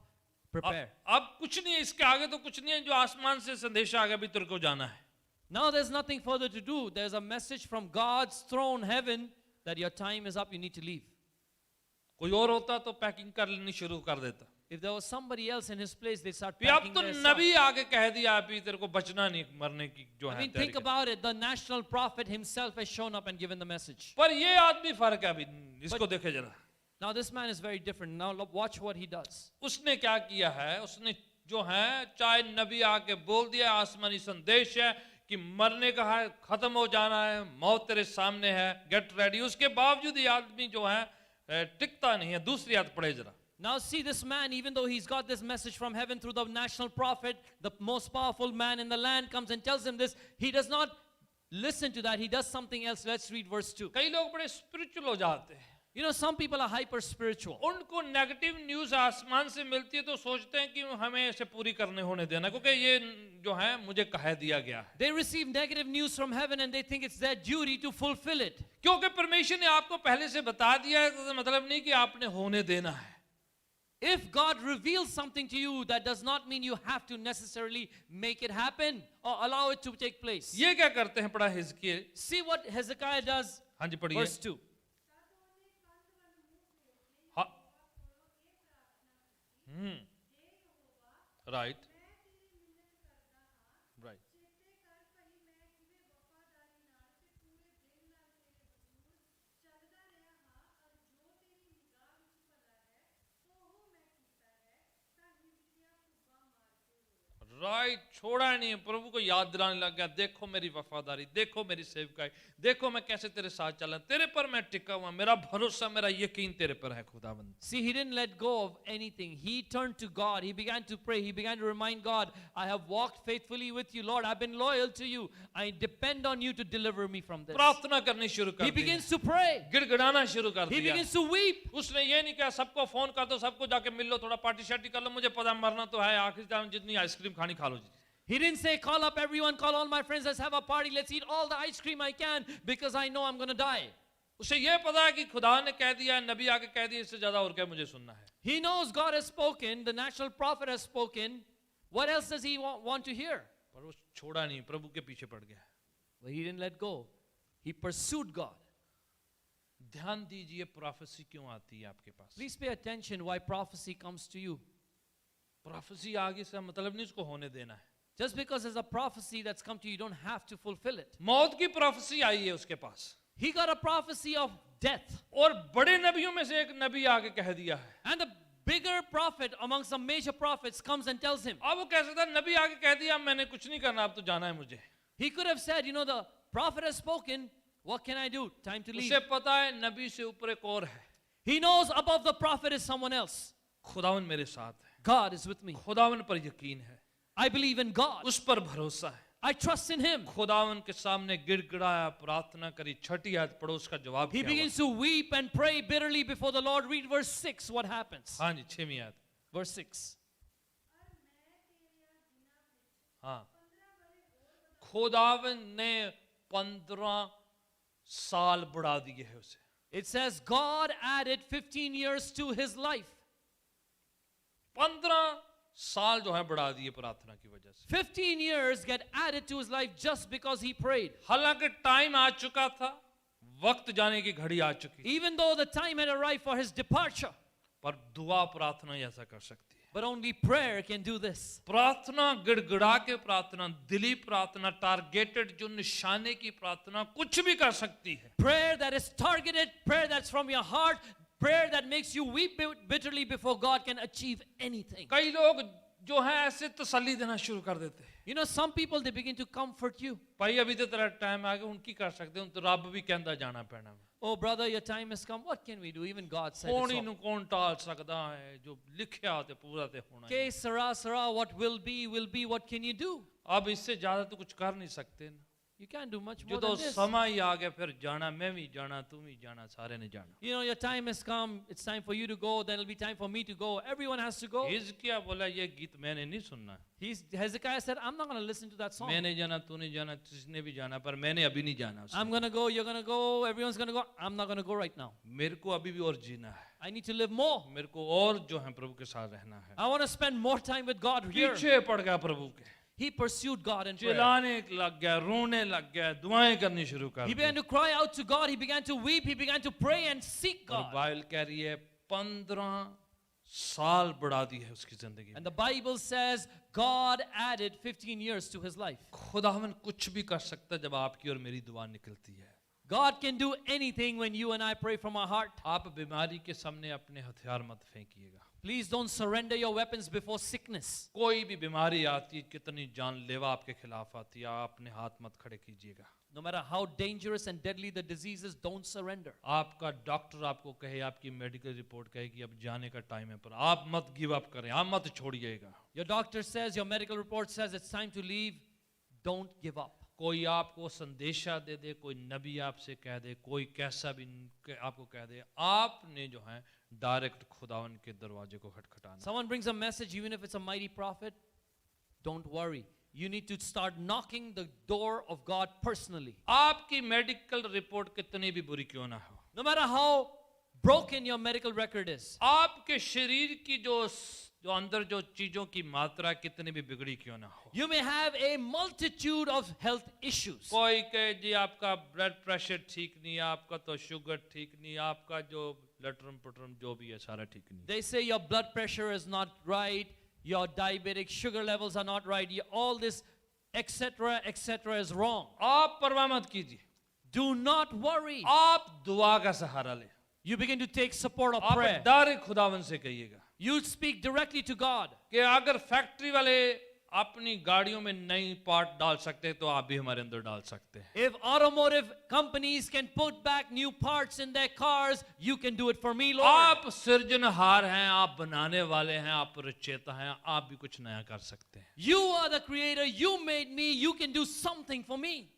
Prepare. अब कुछ नहीं है, इसके आगे तो कुछ नहीं है, जो आसमान से संदेश आ गया भी तेरे को जाना है। Now there's nothing further to do. There's a message from God's throne, heaven, that your time is up, you need to leave. कोई और होता तो पैकिंग कर लेनी शुरू कर देता। If there was somebody else in his place, they start अब packing तो their stuff. नबी आके कह दिया अभी तेरे को बचना नहीं, मरने की जो I है mean, तैयारी think कर। about it. The national prophet himself has shown up and given the message. पर ये आदमी फर्क है, अभी इसको देखे जरा। Now this man is very different. Now watch what he does. उसने क्या किया है? उसने जो है, चाहे नबी आके बोल दिया, आसमानी संदेश है कि मरने का है, खत्म हो जाना है, मौत तेरे सामने है, गेट रेडी, उसके बावजूद ये आदमी जो है टिकता नहीं है। दूसरी आयत पढ़े जरा। Now see this man, even though he's got this message from heaven through the national prophet, the most powerful man in the land comes and tells him this, he does not listen to that. He does something else. Let's read verse 2. कई लोग बड़े spiritual हो जाते हैं। You know, some people are hyper spiritual. उनको negative news आसमान से मिलती है तो सोचते हैं कि हमें इसे पूरी करने होने देना, क्योंकि ये जो है मुझे कह दिया गया है। They receive negative news from heaven and they think it's their duty to fulfill it. क्योंकि परमेश्वर ने आपको पहले से बता दिया है, तो मतलब नहीं कि आपने होने देना है। If God reveals something to you, that does not mean you have to necessarily make it happen or allow it to take place. ये क्या करते हैं? पढ़ा हिजकिय्याह। See what Hezekiah does. हाँ जी पढ़िए। Verse 2. हाँ, राइट राइट। राइट, छोड़ा नहीं है, प्रभु को याद दिलाने लग गया, देखो मेरी वफादारी, देखो मेरी सेवकाई, देखो मैं कैसे तेरे साथ चला, तेरे पर मैं टिका हुआ, मेरा भरोसा, मेरा यकीन तेरे पर है खुदावंद। See, he didn't let go of anything. He turned to God. He began to pray. He began to remind God, I have walked faithfully with you, Lord. I've been loyal to you. I depend on you to deliver me from this. प्रार्थना करनी शुरू कर He the, begins to pray. गिड़गिड़ाना शुरू कर He दिया। begins to weep. उसने ये नहीं कहा सबको फोन कर दो, सबको जाके मिल लो, थोड़ा पार्टी शार्टी कर लो, मुझे पता मरना तो है, आखिरी टाइम जितनी आइसक्रीम खानी खा लो जी। He didn't say, call up everyone, call all my friends, let's have a party, let's eat all the ice cream I can because I know I'm going to die. उसे ये पता है कि खुदा ने कह दिया, नबी आके कह दिया, इससे ज्यादा और क्या मुझे सुनना है। He knows God has spoken, the national prophet has spoken. What else does he want to hear? पर वो छोड़ा नहीं, प्रभु के पीछे पड़ गया। Well, he didn't let go. He pursued God. ध्यान दीजिए प्रोफेसी क्यों आती है आपके पास। Please pay attention why prophecy comes to you. Prophecy आगे से मतलब नहीं उसको होने देना है। Just because there's a prophecy that's come to you, you don't have to fulfill it. मौत की प्रोफेसी आई है उसके पास, He got a prophecy of death. और बड़े नबियों में से एक नबी आके कह दिया है। And the bigger prophet amongst the major prophets comes and tells him. अब वो कैसे था, नबी आके कह दिया मैंने कुछ नहीं करना, अब तो जाना है मुझे। He could have said, you know, the prophet has spoken. What can I do? Time to leave. उसे पता है नबी से ऊपर एक और है, He knows above the prophet is someone else. खुदावन मेरे साथ है, God is with me. खुदावन पर यकीन है, I believe in God. उस पर भरोसा है। I trust in Him. खुदावन के सामने गिड़गिड़ाया, प्रार्थना करी, छठी आयत पढ़ो, उसका जवाब He क्या begins to weep and pray bitterly before the Lord. Read verse 6. What happens? हुआ? हाँ जी, 6वीं आयत। Verse 6. हाँ, खुदावन ने 15 साल बढ़ा दिए है उसे. It says God added 15 years to his life. 15 साल जो है बढ़ा दिए प्रार्थना की वजह से. 15 years get added to his life just because he prayed. हालांकि टाइम आ चुका था, वक्त जाने की घड़ी आ चुकी, Even though the time had arrived for his departure, पर दुआ प्रार्थना ही ऐसा कर सकती है. but only prayer can do this. प्रार्थना गिड़गिड़ा के प्रार्थना, दिली प्रार्थना, टारगेटेड जो निशाने की प्रार्थना कुछ भी कर सकती है. Prayer that is targeted, prayer that's from your heart, prayer that makes you weep bitterly before God can achieve anything. कई लोग जो है ऐसे तसल्ली देना शुरू कर देते हैं. You know, some people, they begin to comfort you. भाई अभी तो तेरा टाइम आ गया, उनकी कर सकते हैं, तो रब भी कहता जाना पैना. Oh, brother, your time has come. What can we do? Even God said कौन it's all. इन्हू कौन टाल सकता है, जो लिखा ते पूरा ते होना है. Okay, Sarah, what will be, what can you do? अब इससे ज्यादा तो कुछ कर नहीं सकते ना. You can't do much जो more तो than this. समय ही आ गया, फिर जाना, मैं भी जाना, तुम भी जाना, सारे ने जाना. You know, your time has come. It's time for you to go. Then it'll be time for me to go. Everyone has to go. हिजकिय्याह बोला ये गीत मैंने नहीं सुनना. Hezekiah said, I'm not going to listen to that song. मैं नहीं जाना, तू नहीं जाना, तुझने भी जाना, पर मैंने अभी नहीं जाना. I'm going to go, you're going to go, everyone's going to go. I'm not going to go right now. मेरे को अभी भी और जीना है. I need to live more. मेरे को और जो है प्रभु के साथ रहना है. I want to spend more time with God here. पीछे पड़ गया प्रभु के. He pursued God in prayer. चिल्लाने लग गया, रोने लग गया, दुआएं करनी शुरू कर He the. began to cry out to God. He began to weep. He began to pray and seek और God. बाइबल कह रही है 15 साल बढ़ा दी है उसकी जिंदगी में. And the Bible says God added 15 years to his life. खुदावन कुछ भी कर सकता है जब आपकी और मेरी दुआ निकलती है. God can do anything when you and I pray from our heart. आप बीमारी के सामने अपने हथियार मत फेंकिएगा. Please don't surrender your weapons before sickness. कोई भी बीमारी आती, कितनी जानलेवा आपके खिलाफ आती है, आप अपने हाथ मत खड़े कीजिएगा. No matter how dangerous and deadly the disease is, don't surrender. आपका डॉक्टर आपको कहे, आपकी मेडिकल रिपोर्ट कहे कि अब जाने का टाइम है, पर आप मत गिव अप करें, आप मत छोड़िएगा. Your doctor says, your medical report says it's time to leave. Don't give up. कोई आपको संदेशा दे दे, कोई नबी आपसे कह दे, कोई कैसा भी आपको कह दे, आपने जो है डायरेक्ट खुदावन के दरवाजे को खटखटाना. Someone brings a message, even if it's a mighty prophet, don't worry. You need to start knocking the door of God personally. आपकी मेडिकल रिपोर्ट कितनी भी बुरी क्यों ना हो, No matter how broken your medical record is, आपके शरीर की जो अंदर जो चीजों की मात्रा कितनी भी बिगड़ी क्यों ना हो. you may have a multitude of health issues. कोई कहे जी आपका ब्लड प्रेशर ठीक नहीं है, आपका तो शुगर ठीक नहीं है, आपका जो लटरम पटरम जो भी है सारा ठीक नहीं. They say your blood pressure is not right, your diabetic sugar levels are not right, all this, etc., is wrong. आप परवाह मत कीजिए, Do not worry. आप दुआ का सहारा ले. You begin to take support of आप prayer. डायरेक्ट खुदावन से कहिएगा You speak directly to God. कि अगर फैक्ट्री वाले अपनी गाड़ियों में नई पार्ट डाल सकते हैं तो आप भी हमारे अंदर डाल सकते हैं. If automotive companies can put back new parts in their cars, you can do it for me, Lord. आप सृजनहार हैं, आप बनाने वाले हैं, आप रचयिता हैं, आप भी कुछ नया कर सकते हैं. You are the creator. You made me. You can do something for me.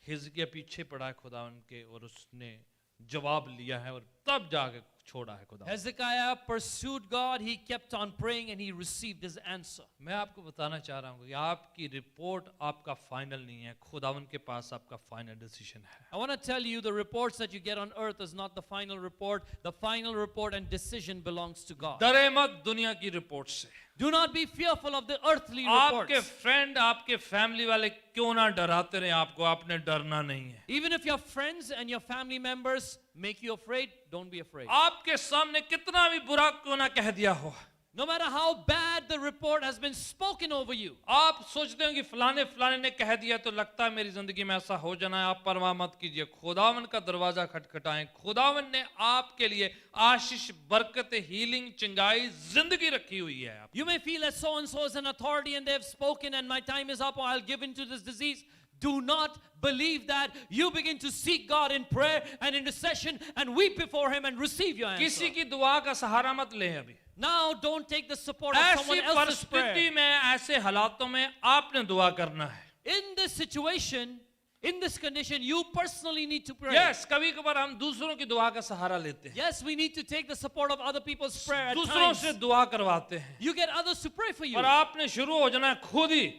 हिजकिय्याह पीछे पड़ा है खुदावन के और उसने जवाब लिया है और तब जाके छोड़ा है खुदा. Hezekiah pursued God. He kept on praying and he received his answer. मैं आपको बताना चाह रहा हूँ कि आपकी रिपोर्ट आपका फाइनल नहीं है, खुदावन के पास आपका फाइनल डिसीजन है. I want to tell you the reports that you get on earth is not the final report. The final report and decision belongs to God. डरे मत दुनिया की रिपोर्ट से. Do not be fearful of the earthly आपके reports. Friend, आपके family वाले क्यों ना डराते रहे आपको, आपने डरना नहीं है. Even if your friends and your family members make you afraid, don't be afraid. आपके सामने कितना भी बुरा क्यों ना कह दिया हो, No matter how bad the report has been spoken over you, आप सोचते हो कि फलाने फलाने ने कह दिया तो लगता है मेरी जिंदगी में ऐसा हो जाना है, आप परवाह मत कीजिए. खुदावन का दरवाजा खटखटाएं. खुदावन ने आपके लिए आशीष, बरकत, हीलिंग, चंगाई, जिंदगी रखी हुई है. you may feel that so and so is an authority and they have spoken and my time is up or I'll give in to this disease. Do not believe that. You begin to seek God in prayer and intercession and weep before Him and receive your answer. किसी की दुआ का सहारा मत लें. अभी Now don't take the support of ऐसी someone else's परिस्थिति prayer. में, ऐसे हालातों में आपने दुआ करना है. In this situation, in this condition, you personally need to pray. Yes, कभी कभार हम दूसरों की दुआ का सहारा लेते हैं, Yes, we need to take the support of other people's prayer at दूसरों से times. दुआ करवाते हैं, You get others to pray for you. पर आपने शुरू हो जाना है खुद ही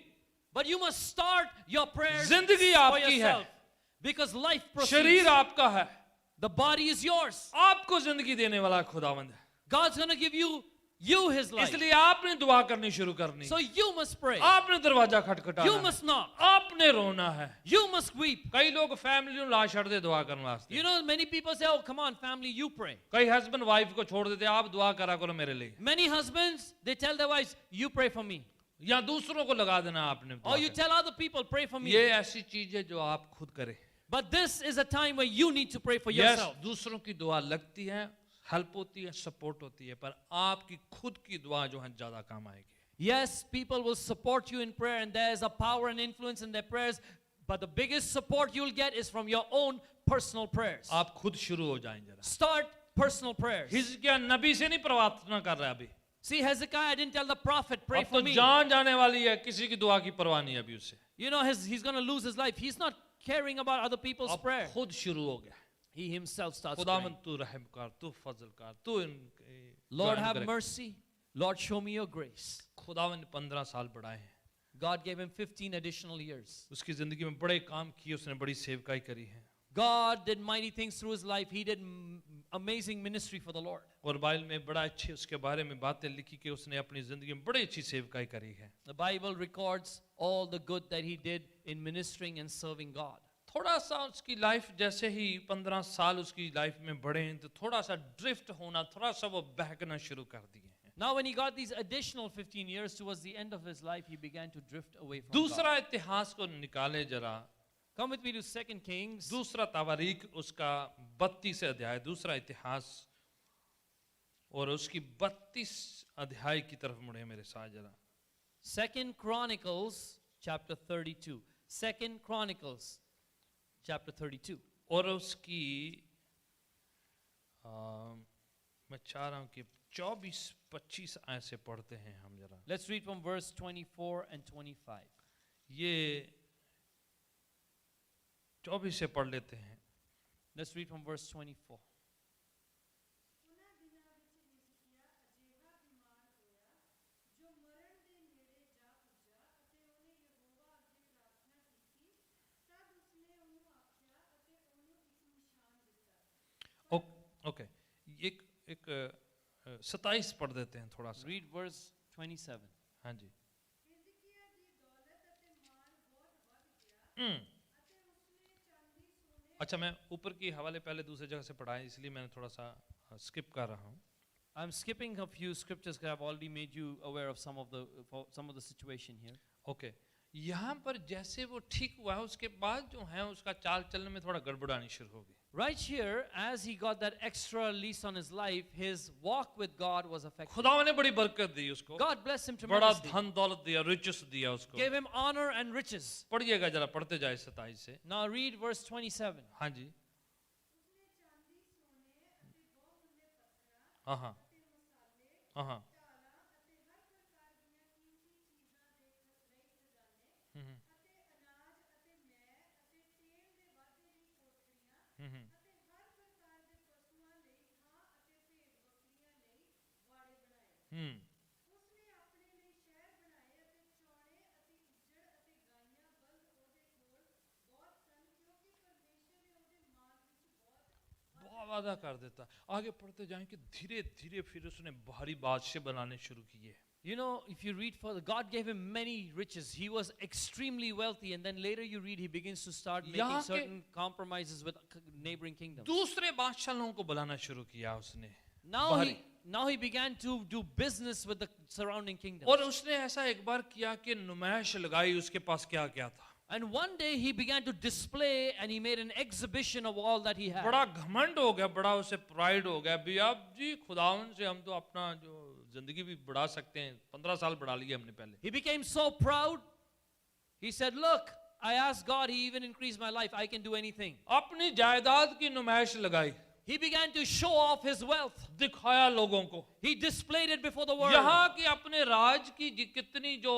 But you must start your prayers जिंदगी for आपकी है, yourself. Because life शरीर proceeds. आपका है, The body is yours. आपको जिंदगी देने वाला खुदावंद है। God's going to give you his life. इसलिए आपने दुआ करनी शुरू करनी, So you must pray. आपने दरवाजा You खटखटाना, must knock. आपने रोना है। You must weep. कई लोग फैमिली ਨੂੰ ला ਛੱਡਦੇ दुआ करने वास्ते, You know, many people say, oh, come on, family, you pray. कई हस्बैंड वाइफ को छोड़ देते, आप दुआ करा करो मेरे लिए, Many husbands, they tell their wives, you pray for me. या दूसरों को लगा देना आपने दुआ Or you करने। tell other people, pray for me. ये ऐसी चीज है जो आप खुद करें। But this is a time where you need to pray for yes, yourself. दूसरों की दुआ लगती है, हेल्प होती है, सपोर्ट होती है, पर आपकी खुद की दुआ जो है ज्यादा काम आएगी। Yes, people will support you in prayer and there is a power and influence in their prayers, but the biggest support you'll get is from your own personal prayers. आप खुद शुरू हो जाएं जरा। Start personal prayers. हिजकिय्याह नबी से नहीं प्रार्थना कर रहा है अभी, See, Hezekiah didn't tell the prophet, pray अब for तो me. जान जाने वाली है, किसी की दुआ की परवाह नहीं है अभी उससे। You know, he's going to lose his life. He's not caring about other people's अब prayer. खुद शुरू हो गया। He himself starts खुदावन praying. तू रहम कर, तू फजल कर, तू Lord, have mercy. Lord, show me your grace. खुदावन ने 15 साल बढ़ाए हैं, God gave him 15 additional years. उसकी जिंदगी में बड़े काम किए, उसने बड़ी सेवकाई करी है। God did mighty things through his life. He did amazing ministry for the Lord. और बाइबल में बड़ा अच्छी उसके बारे में बातें लिखी कि उसने अपनी जिंदगी में बड़ी अच्छी सेवकाई करी है। The Bible records all the good that he did in ministering and serving God. थोड़ा सा उसकी लाइफ जैसे ही 15 साल उसकी लाइफ में बढ़े हैं, तो थोड़ा सा ड्रिफ्ट होना, थोड़ा सा वो बहकना शुरू कर दिए हैं। Now, when he got these additional 15 years towards the end of his life, he began to drift away from दूसरा God. इतिहास को निकाले जरा, Come with me to 2 Kings. दूसरा तवारीख उसका 32 अध्याय, दूसरा इतिहास और उसकी 32 अध्याय की तरफ मुड़े मेरे साथ जरा। 2 Chronicles chapter 32. 2 Chronicles chapter 32. और उसकी मैं चाह रहा हूं कि 24-25 ऐसे पढ़ते हैं हम जरा। Let's read from verse 24 and 25. ये 24 से पढ़ लेते हैं। Let's read from verse 24. Okay, एक 27 पढ़ देते हैं थोड़ा सा। Read verse 27. हाँ जी। अच्छा, मैं ऊपर की हवाले पहले दूसरी जगह से पढ़ा है, इसलिए मैंने थोड़ा सा स्किप कर रहा हूँ। I'm skipping a few scriptures because I've already made you aware of some of the situation here. Okay, यहाँ पर जैसे वो ठीक हुआ है, उसके बाद जो है उसका चाल चलने में थोड़ा गड़बड़ानी शुरू हो गई। Right here, as he got that extra lease on his life, his walk with God was affected. खुदा ने बड़ी बरकत दी उसको, God blessed him बड़ा tremendously. धन दौलत दिया, रिचेस दिया उसको। Gave him honor and riches. पढ़िएगा जरा, पढ़ते जाए 27 से। Now read verse 27. हाँ जी, हाँ हाँ हाँ हाँ, बहुत वादा कर देता। आगे पढ़ते जाएं कि धीरे धीरे फिर उसने भारी बादशाह बनाने शुरू किए। You know, if you read further, God gave him many riches. He was extremely wealthy, and then later you read he begins to start making यहाँ के- certain compromises with neighboring kingdoms. दूसरे बादशाहों को बुलाना शुरू किया उसने, Now he began to do business with the surrounding kingdoms. और उसने ऐसा एक बार किया कि नुमाइश लगाई उसके पास क्या क्या था। And one day he began to display and he made an exhibition of all that he had. बड़ा घमंड हो गया, बड़ा उसे प्राइड हो गया, भी अब जी खुदावन से हम तो अपना जो जिंदगी भी बढ़ा सकते हैं, 15 साल बढ़ा लिए हमने पहले। He became so proud. He said, look, I asked God, he even increased my life. I can do anything. अपनी जायदाद की नुमाइश लगाई, He began to show off his wealth. दिखाया लोगों को। He displayed it before the world. यहाँ की अपने राज की कितनी जो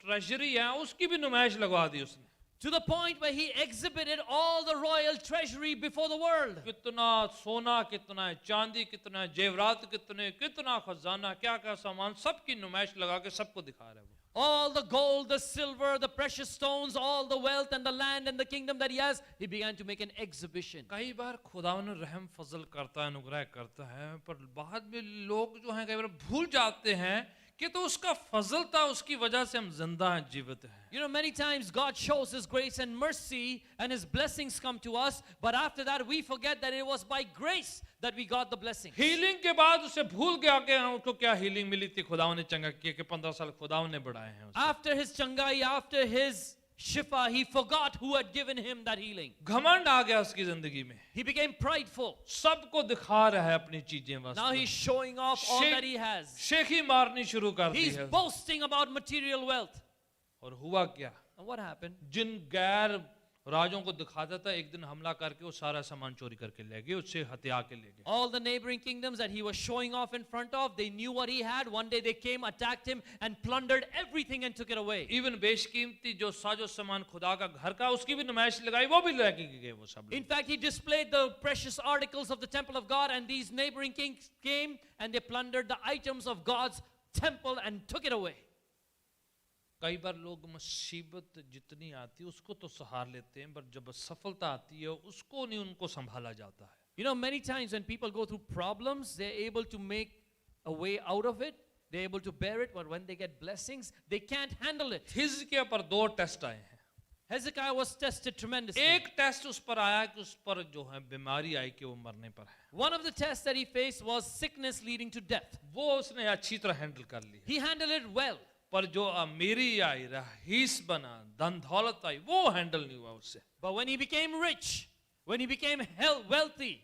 ट्रेजरी है उसकी भी नुमाइश लगवा दी उसने। To the point where he exhibited all the royal treasury before the world. कितना सोना, कितना है चांदी, कितना है जेवरात, कितना खजाना, क्या क्या सामान, सबकी नुमाइश लगा के सबको दिखा रहा है वो। All the gold, the silver, the precious stones, all the wealth and the land and the kingdom that he has, he began to make an exhibition. कई बार खुदावन रहम फजल करता है, अनुग्रह करता है, पर बाद में लोग जो हैं कई बार भूल जाते हैं कि तो उसका फजल था, उसकी वजह से हम जिंदा हैं, जीवित हैं. You know, many times God shows his grace and mercy and his blessings come to us, but after that we forget that it was by grace that we got the blessings. Healing के बाद उसे भूल गया कि उसको क्या healing मिली थी, खुदावन ने चंगा किया कि 15 साल खुदावन ने बढ़ाए हैं उसे. After his changai, after his shifa, he forgot who had given him that healing. घमंड आ गया उसकी जिंदगी में, He became prideful. सबको दिखा रहा है अपनी चीजें. Now he's showing off all that he has. शेखी मारनी शुरू कर दी He's है. boasting about material wealth. और हुआ क्या, And what happened? जिन गैर राजों को दिखाता था, एक दिन हमला करके वो सारा सामान चोरी करके ले गए, उससे हत्या के ले गए. All the neighboring kingdoms that he was showing off in front of, they knew what he had. One day they came, attacked him, and plundered everything and took it away. Even बेशकीमती जो साजो सामान खुदा का घर का, उसकी भी नुमाइश लगाई, वो भी लेके गए वो सब In लोग. fact, he displayed the precious articles of the temple of God, and these neighboring kings came and they plundered the items of God's temple and took it away. कई बार लोग मुसीबत जितनी आती है उसको तो सहार लेते हैं, पर जब सफलता आती है उसको नहीं उनको संभाला जाता है. You know, many times when people go through problems, they're able to make a way out of it. They're able to bear it, but when they get blessings, they can't handle it. हिजकिय्याह पर 2 test आए हैं. Hezekiah was tested tremendously. एक test उस पर आया कि उस पर जो है बीमारी आई कि वो मरने पर है. One of the tests that he faced was sickness leading to death. वो उसने अच्छी तरह हैंडल कर ली. He handled it well. पर जो अमीरी आई, रईस बना, धन दौलत आई, वो हैंडल नहीं हुआ उससे. But when he became rich, when he became wealthy,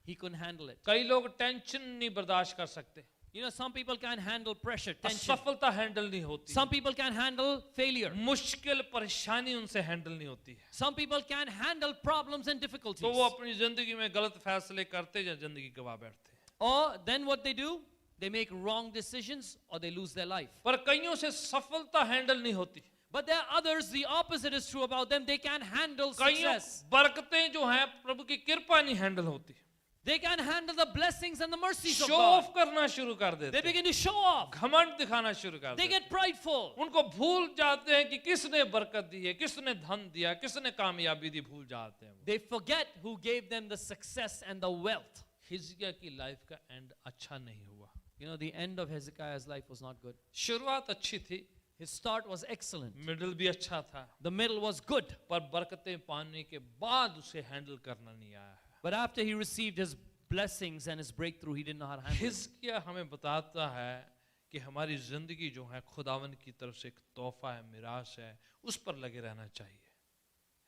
he couldn't handle it. कई लोग टेंशन नहीं बर्दाश्त कर सकते. You know, some people can't handle pressure, tension. असफलता हैंडल नहीं होती. Some people can't handle failure. मुश्किल परेशानी उनसे हैंडल नहीं होती है. Some people can't handle problems and difficulties. तो वो अपनी जिंदगी में गलत फैसले करते या जिंदगी गवा बैठते हैं. Or then what they do? They make wrong decisions or they lose their life. पर कईयों से सफलता हैंडल नहीं होती. But there are others, the opposite is true about them. They can't handle कईयों success. बरकतें जो हैं प्रभु की कृपा नहीं हैंडल होती. They can't handle the blessings and the mercies of show God. Of करना शुरू कर They देते, begin to show off. घमंड दिखाना शुरू कर They देते. get prideful. उनको भूल जाते हैं कि किसने बरकत दी है, किसने धन दिया, किसने कामयाबी दी, भूल जाते हैं. They forget who gave them the success and the wealth. हिजकिय्याह की लाइफ का एंड अच्छा नहीं हुआ. You know, the end of Hezekiah's life was not good. शुरुआत अच्छी थी, His start was excellent. Middle भी अच्छा था, The middle was good. पर बरकतें पाने के बाद उसे हैंडल करना नहीं आया है. But after he received his blessings and his breakthrough, he didn't know how to handle it. हिजकिय्याह हमें बताता है कि हमारी जिंदगी जो है खुदावन की तरफ से एक तोहफा है, मिरास है, उस पर लगे रहना चाहिए.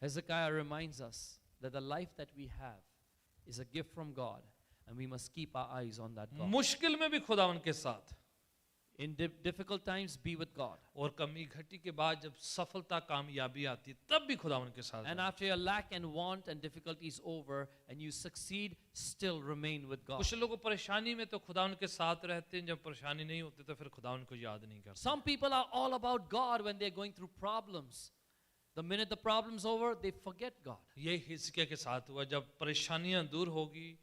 Hezekiah reminds us that the life that we have is a gift from God, and we must keep our eyes on that God. मुश्किल में भी खुदावन के साथ, In difficult times, be with God. और कमी घटी के बाद जब सफलता कामयाबी आती तब भी खुदावन के साथ. And after your lack and want and difficulty is over and you succeed, still remain with God. कुछ लोग परेशानी में तो खुदावन के साथ रहते हैं, जब परेशानी नहीं होती तो फिर खुदावन को याद नहीं करते. Some people are all about God when they're going through problems. The minute the problem's over, they forget God. ये हिजकिय्याह के साथ हुआ. जब परेशानियां दूर होगी,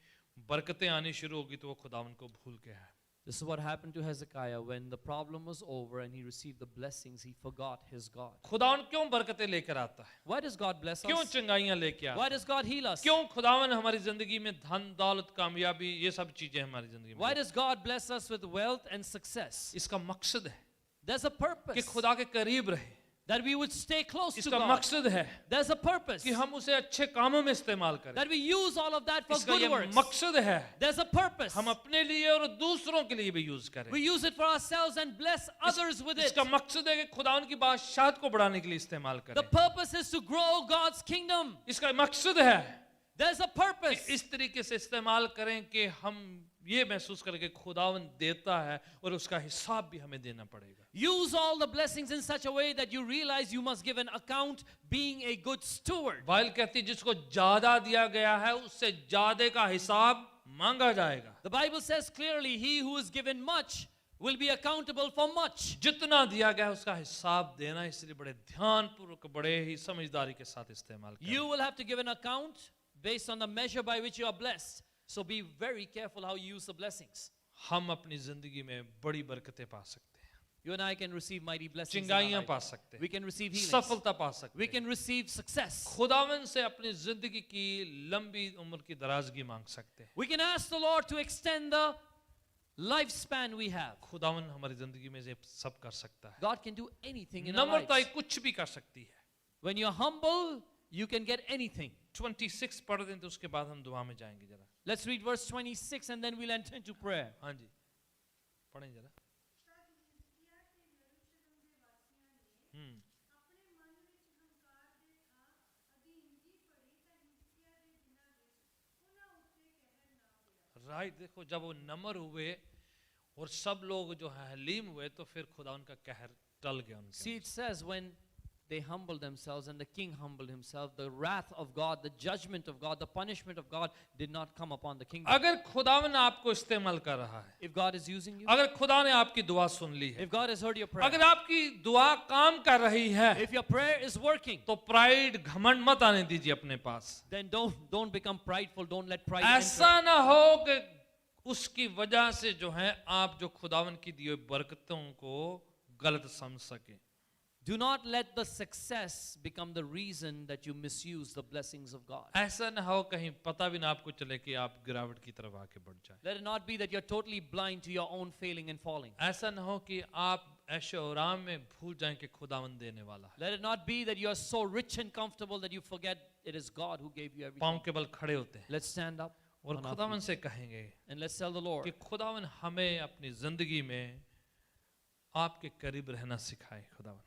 बरकतें आनी शुरू होगी, तो वो खुदावन को भूल गया है. This is what happened to Hezekiah. When the problem was over and he received the blessings, he forgot his God. खुदावन क्यों बरकतें लेकर आता है? Why does God bless क्यों us? चंगाइयां लेके आता है? Why does God heal us? क्यों खुदावन हमारी जिंदगी में धन दौलत कामयाबी ये सब चीजें हमारी जिंदगी में? Why does God bless us with wealth and success? इसका मकसद है There's a कि purpose. खुदा के करीब रहे. That we would stay close to इसका God. मकसद है There's a purpose. कि हम उसे अच्छे कामों में इस्तेमाल करें. That we use all of that for इसका ये good works. मकसद है There's a purpose. हम अपने लिए और दूसरों के लिए भी यूज करें. We use it for ourselves and bless others with it. इसका मकसद है कि खुदावन की बादशाहत को बढ़ाने के लिए इस्तेमाल The करें. purpose is to grow God's kingdom. इसका मकसद है There's a कि purpose. इस तरीके से इस्तेमाल करें कि हम ये महसूस करें कि खुदावन देता है और उसका हिसाब भी हमें देना पड़ेगा. Use all the blessings in such a way that you realize you must give an account being a good steward. Bible कहती है जिसको ज्यादा दिया गया है उससे ज्यादा का हिसाब मांगा जाएगा. The Bible says clearly, he who is given much will be accountable for much. जितना दिया गया है उसका हिसाब देना, इसलिए बड़े ध्यानपूर्वक बड़े ही समझदारी के साथ इस्तेमाल करें. You will have to give an account based on the measure by which you are blessed. So be very careful how you use the blessings. हम अपनी जिंदगी में बड़ी बरकतें पा सकते हैं. You and I can receive mighty blessings. in our चिंगाइयां life. पा सकते हैं, We can receive healings. सफलता पा सकते We हैं, can receive success. खुदावन से अपनी जिंदगी की लंबी उम्र की दराजगी मांग सकते हैं। We can ask the Lord to extend the lifespan we have. खुदावन हमारी जिंदगी में ये सब कर सकता है। God can do anything in our Namrata lives. कुछ भी कर सकती है। When you're humble, you can get anything. 26 पढ़ दें तो उसके बाद हम दुआ में जाएंगे जरा। Let's read verse 26 and then we'll enter into prayer. हाँ जी, पढ़ें जरा। राइट, देखो जब वो नम्र हुए और सब लोग जो है हलीम हुए तो फिर खुदा उनका कहर टल गया उनके See, it says when they humbled themselves and the king humbled himself, the wrath of God, the judgment of God, the punishment of God did not come upon the kingdom. अगर खुदावन आपको इस्तेमाल कर रहा है, If God is using you, अगर खुदा ने आपकी दुआ सुन ली है, if God has heard your prayer, अगर आपकी दुआ काम कर रही है, if your prayer is working, तो प्राइड घमंड मत आने दीजिए अपने पास। then don't become prideful. Don't let pride ऐसा enter. ना हो कि उसकी वजह से जो है आप जो खुदावन की दी हुई बरकतों को गलत समझ सके। Do not let the success become the reason that you misuse the blessings of God. ऐसा ना हो कहीं पता भी ना आपको चले कि आप गिरावट की तरफ आके बढ़ जाए। Let it not be that you're totally blind to your own failing and falling. ऐसा ना हो कि आप ऐशो आराम में भूल जाएं कि खुदावन देने वाला है। Let it not be that you're so rich and comfortable that you forget it is God who gave you everything. पांव के बल खड़े होते हैं Let's stand up और on our खुदावन feet से कहेंगे and let's tell the कि Lord, खुदावन हमें अपनी जिंदगी में आपके करीब रहना सिखाए। खुदावन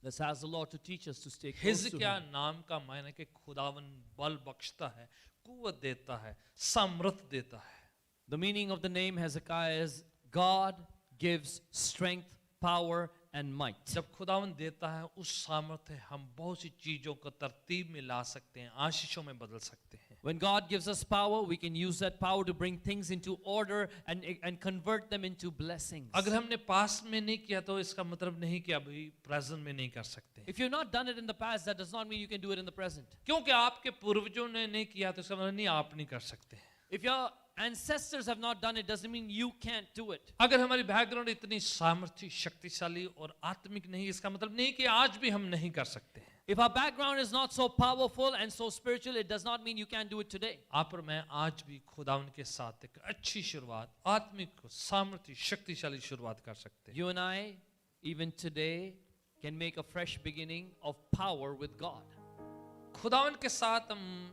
let's ask the Lord to teach us to stay close to Hezekiah Him. नाम का मायने कि खुदावन बल बख्शता है, कुव्वत देता है, सामर्थ देता है। The meaning of the name Hezekiah is God gives strength, power, and might. जब खुदावन देता है उस सामर्थ्य हम बहुत सी चीजों को तरतीब में ला सकते हैं, आशीषों में बदल सकते हैं। When God gives us power, we can use that power to bring things into order and convert them into blessings. अगर हमने पास में नहीं किया तो इसका मतलब नहीं कि अभी प्रेजेंट में नहीं कर सकते, If you've not done it in the past, that does not mean you can do it in the present. क्योंकि आपके पूर्वजों ने नहीं किया तो इसका मतलब नहीं आप नहीं कर सकते। If your ancestors have not done it, doesn't mean you can't do it. अगर हमारी बैकग्राउंड इतनी सामर्थ्य शक्तिशाली और आत्मिक नहीं, इसका मतलब नहीं कि आज भी हम नहीं कर सकते हैं। If our background is not so powerful and so spiritual, it does not mean you can't do it today. आप और मैं आज भी खुदावन के साथ एक अच्छी शुरुआत, आत्मिक सामर्थ्य शक्तिशाली शुरुआत कर सकते हैं। You and I, even today, can make a fresh beginning of power with God. खुदावन के साथ हम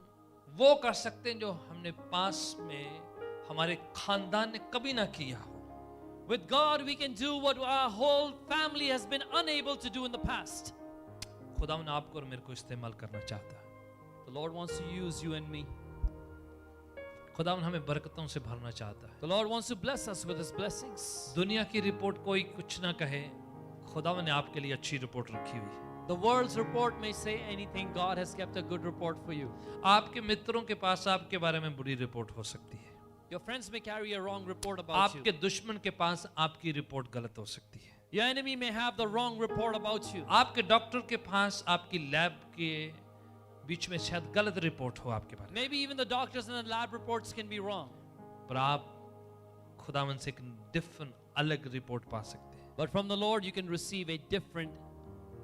वो कर सकते हैं जो हमने पास में हमारे खानदान ने कभी ना किया हो। With God, we can do what our whole family has been unable to do in the past. खुदावन आपको और मेरे को इस्तेमाल करना चाहता है। The Lord wants to use you and me. खुदावन हमें बरकतों से भरना चाहता है। The Lord wants to bless us with His blessings. दुनिया की रिपोर्ट कोई कुछ ना कहे, खुदावन ने आपके लिए अच्छी रिपोर्ट रखी हुई है। The world's report may say anything. God has kept a good report for you. आपके मित्रों के पास आपके बारे में बुरी रिपोर्ट हो सकती है, Your friends may carry a wrong report about you. आपके दुश्मन के पास आपकी रिपोर्ट गलत हो सकती है, Your enemy may have the wrong report about you. आपके डॉक्टर के पास आपकी लैब के बीच में शायद गलत रिपोर्ट हो आपके बारे में, Maybe even the doctors and the lab reports can be wrong. पर आप खुदावन से एक डिफरेंट अलग रिपोर्ट पा सकते हैं But from the Lord, you can receive a different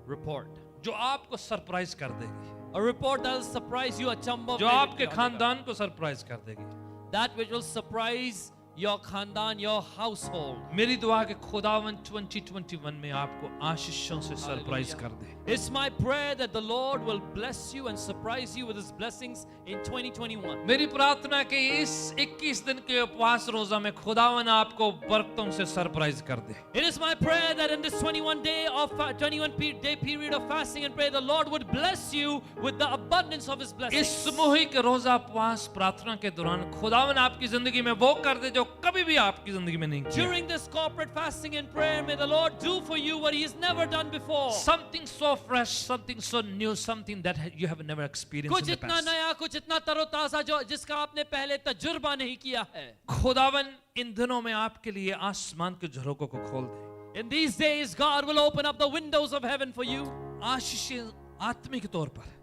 report. जो आपको सरप्राइज कर देगी, A report that will surprise you. Achamba जो आपके खानदान को सरप्राइज कर देगी। That which will surprise your khandan, your household. मेरी दुआ है कि खुदावन 2021 में आपको आशीषों से सरप्राइज कर दे। It's my prayer that the Lord will bless you and surprise you with His blessings in 2021. मेरी प्रार्थना है कि इस 21 दिन के उपवास रोजा में खुदावन आपको बरकतों से सरप्राइज कर दे। It is my prayer that in this 21-day period of fasting and prayer, the Lord would bless you with the abundance of His blessings. इस सामूहिक रोजा उपवास प्रार्थना के दौरान खुदावन आपकी जिंदगी में वो कर दे जो कभी भी आपकी जिंदगी में नहीं किया। During this corporate fasting and prayer, may the Lord do for you what He has never done before. Something so fresh, something so new, something that you have never experienced कुछ in the इतना past. नया, कुछ इतना तरोताजा जो जिसका आपने पहले तजुर्बा नहीं किया है. खुदावन इन दिनों में आपके लिए आसमान के झरोकों को खोल दे। In these days, God will open up the windows of heaven for you. आशीष आत्मिक तौर पर,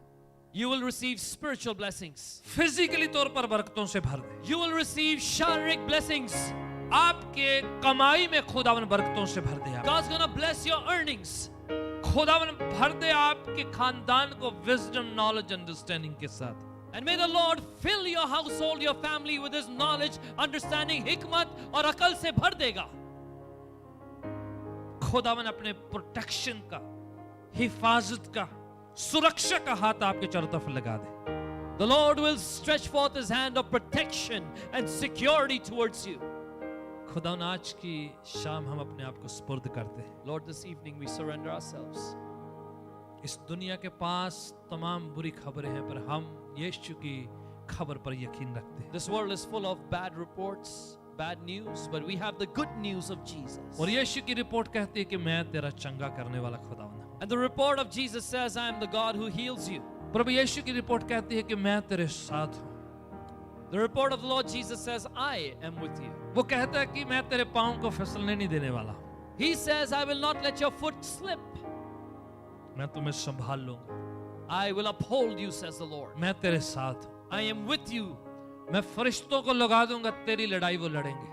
You will receive spiritual blessings. Physically तौर पर बरकतों से भर दे। You will receive sharik blessings. आपके कमाई में खुदावन बरकतों से भर दे। God's going to bless your earnings. खुदावन भर दे आपके खानदान को विजडम, नॉलेज, अंडरस्टैंडिंग के साथ। And may the Lord fill your household, your family with His knowledge, understanding, hikmat और अकल से भर देगा। खुदावन अपने प्रोटेक्शन का, हिफाजत का, सुरक्षा का हाथ आपके चारों तरफ लगा दे। The Lord will stretch forth His hand of protection and security towards you. खुदावन आज की शाम हम अपने आप को सुपुर्द करते हैं। Lord, this evening we surrender ourselves. इस दुनिया के पास तमाम बुरी खबरें हैं, पर हम यीशु की खबर पर यकीन रखते हैं। This world is full of bad reports, bad news, but we have the good news of Jesus. और यीशु की रिपोर्ट कहती है कि मैं तेरा चंगा करने वाला खुदावन हूं। And the report of Jesus says, I am the God who heals you. प्रभु यीशु की रिपोर्ट कहती है कि मैं तेरे साथ हूं। The report of the Lord Jesus says, I am with you. वो कहता है कि मैं तेरे पांव को फिसलने नहीं देने वाला। He says, I will not let your foot slip. मैं तुम्हें संभाल लूंगा। I will uphold you, says the Lord. मैं तेरे साथ हूं। I am with you. मैं फरिश्तों को लगा दूंगा, तेरी लड़ाई वो लड़ेंगे।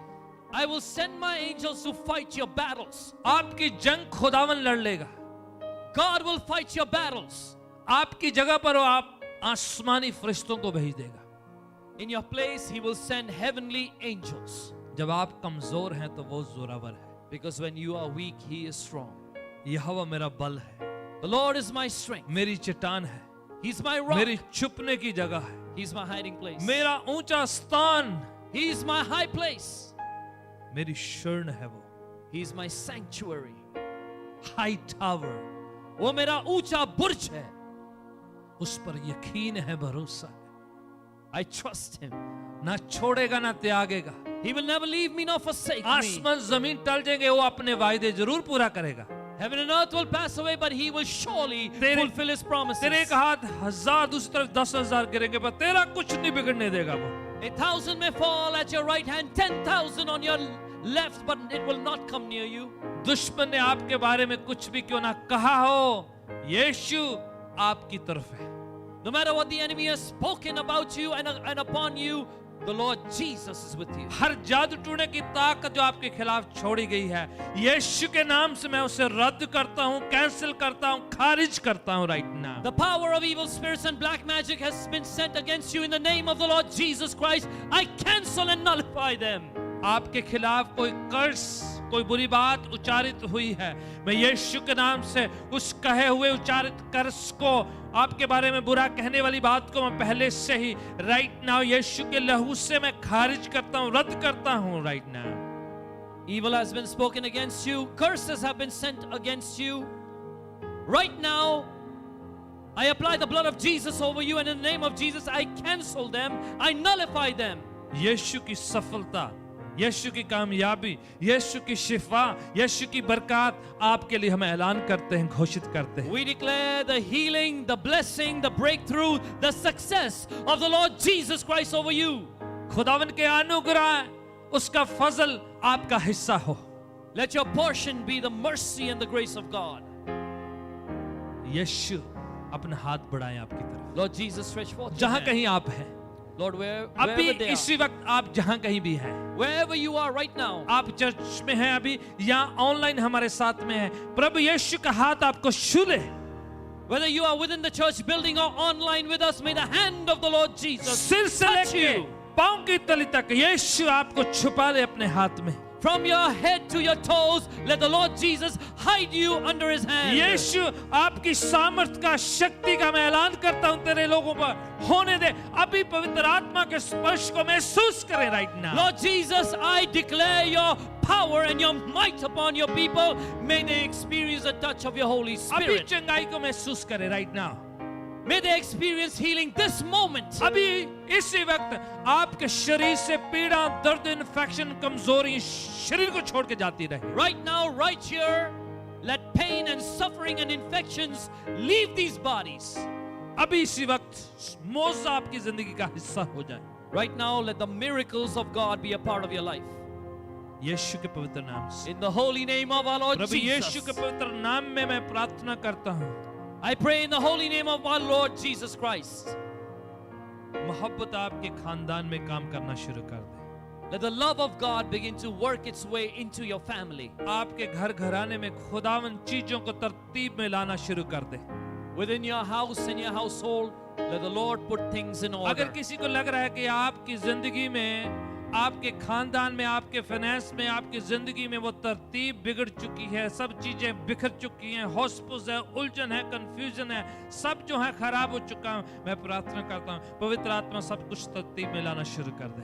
I will send my angels to fight your battles. आपकी जंग खुदावन लड़ लेगा। God will fight your battles. आपकी जगह पर वो आप आसमानी फरिश्तों को भेज देगा। In your place, He will send heavenly angels. जब आप कमजोर हैं तो वो जोरावर है। Because when you are weak, He is strong. यहोवा मेरा बल है, The Lord is my strength. मेरी चट्टान है, He's my rock. मेरी छुपने की जगह है, He's my hiding place. मेरा ऊंचा स्थान, He's my high place. मेरी शरण है वो। He's my sanctuary. High tower, वो मेरा ऊंचा बुर्ज है. उस पर यकीन है, भरोसा है। I trust Him. ना छोड़ेगा ना त्यागेगा। He will never leave me nor forsake me. आसमान जमीन टल जाएंगे, वो अपने वायदे जरूर पूरा करेगा। Heaven and earth will pass away, but He will surely fulfill His promises. तेरे एक हाथ 1000, दूसरी तरफ 10,000 गिरेंगे, पर तेरा कुछ नहीं बिगड़ने देगा वो। 1,000 may fall at your right hand, 10,000 on your left, but it will not come near you. दुश्मन ने आपके बारे में कुछ भी क्यों ना कहा हो, यीशु आपकी तरफ है। No matter what the enemy has spoken about you and upon you, the Lord Jesus is with you. हर जादू टूटने की ताकत जो आपके खिलाफ छोड़ी गई है, यीशु के नाम से मैं उसे रद्द करता हूं, कैंसिल करता हूं, खारिज करता हूं right now. The power of evil spirits and black magic has been sent against you in the name of the Lord Jesus Christ. I cancel and nullify them. आपके खिलाफ कोई कर्स, कोई बुरी बात उच्चारित हुई है, मैं यीशु के नाम से उस कहे हुए उच्चारित कर्स को, आपके बारे में बुरा कहने वाली बात को मैं पहले से ही राइट नाउ यीशु के लहू से मैं खारिज करता हूं, रद्द करता हूं right now. Evil has been spoken against you, curses have been sent against you. Right now, I apply the blood of Jesus over you, and in the name of Jesus, I cancel them, I nullify them. यीशु की सफलता, यीशु की कामयाबी, यीशु की शिफा, यीशु की बरकत आपके लिए हम ऐलान करते हैं, घोषित करते हैं। We declare the healing, the blessing, the breakthrough, the success of the Lord Jesus Christ over you. खुदावन के अनुग्रह, उसका फजल आपका हिस्सा हो। Let your portion be the mercy and the grace of God. यीशु अपना हाथ बढ़ाएं आपकी तरफ। Lord Jesus, stretch forth your जहां hand. कहीं आप हैं, Lord, wherever अभी they इसी वक्त आप जहां कहीं भी हैं, are, wherever you are right now, आप चर्च में हैं अभी या ऑनलाइन हमारे साथ में हैं, प्रभु यीशु का हाथ आपको छू ले। whether you are within the church building or online with us, may the hand of the Lord Jesus सिर से touch लेके you. पांव की तली तक यीशु आपको छुपा ले अपने हाथ में। From your head to your toes, let the Lord Jesus hide you under His hand. यीशु आपकी सामर्थ का, शक्ति का मैं ऐलान करता हूं तेरे लोगों पर होने दे। अभी पवित्र आत्मा के स्पर्श को महसूस करें right now. Lord Jesus, I declare your power and your might upon your people. May they experience the touch of your Holy अभी Spirit. चंगाई को महसूस करें right now. May they experience healing this moment. अभी इसी वक्त आपके शरीर से पीड़ा, दर्द, इन्फेक्शन, कमजोरी शरीर को छोड़ के जाती रहे। Right now, right here, let pain and suffering and infections leave these bodies. अभी इसी वक्त मौजा आपकी जिंदगी का हिस्सा हो जाए। Right now, let the miracles of God be a part of your life. यीशु के पवित्र नाम से, In the holy name of our Lord प्रभु यीशु के Jesus, पवित्र नाम में मैं प्रार्थना करता हूँ, I pray in the holy name of our Lord Jesus Christ. मोहब्बत आपके खानदान में काम करना शुरू कर दे। Let the love of God begin to work its way into your family. आपके घर घराने में खुदावन चीजों को तरतीब में लाना शुरू कर दे। Within your house and your household, let the Lord put things in order. अगर किसी को लग रहा है कि आपकी जिंदगी में, आपके खानदान में, आपके फाइनेंस में, आपकी जिंदगी में वो तरतीब बिगड़ चुकी है, सब चीजें बिखर चुकी हैं, हौसपुस है, उलझन है, कंफ्यूजन है, सब जो है खराब हो चुका है, मैं प्रार्थना करता हूँ पवित्र आत्मा सब कुछ तरतीब में लाना शुरू कर दे।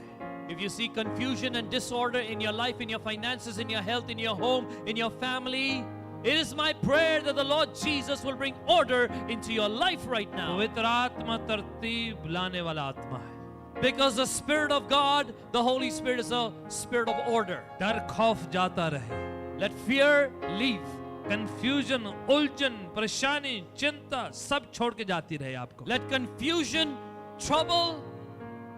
If you see confusion and disorder in your life, in your finances, in your health, in your home, in your family, it is my prayer that the Lord Jesus will bring order into your life right now. पवित्र आत्मा तरतीब लाने वाला आत्मा है। Because the Spirit of God, the Holy Spirit, is a spirit of order. डर खौफ जाता रहे, Let fear leave. कंफ्यूजन, उलझन, परेशानी, चिंता सब छोड़ के जाती रहे आपको। Let confusion, trouble,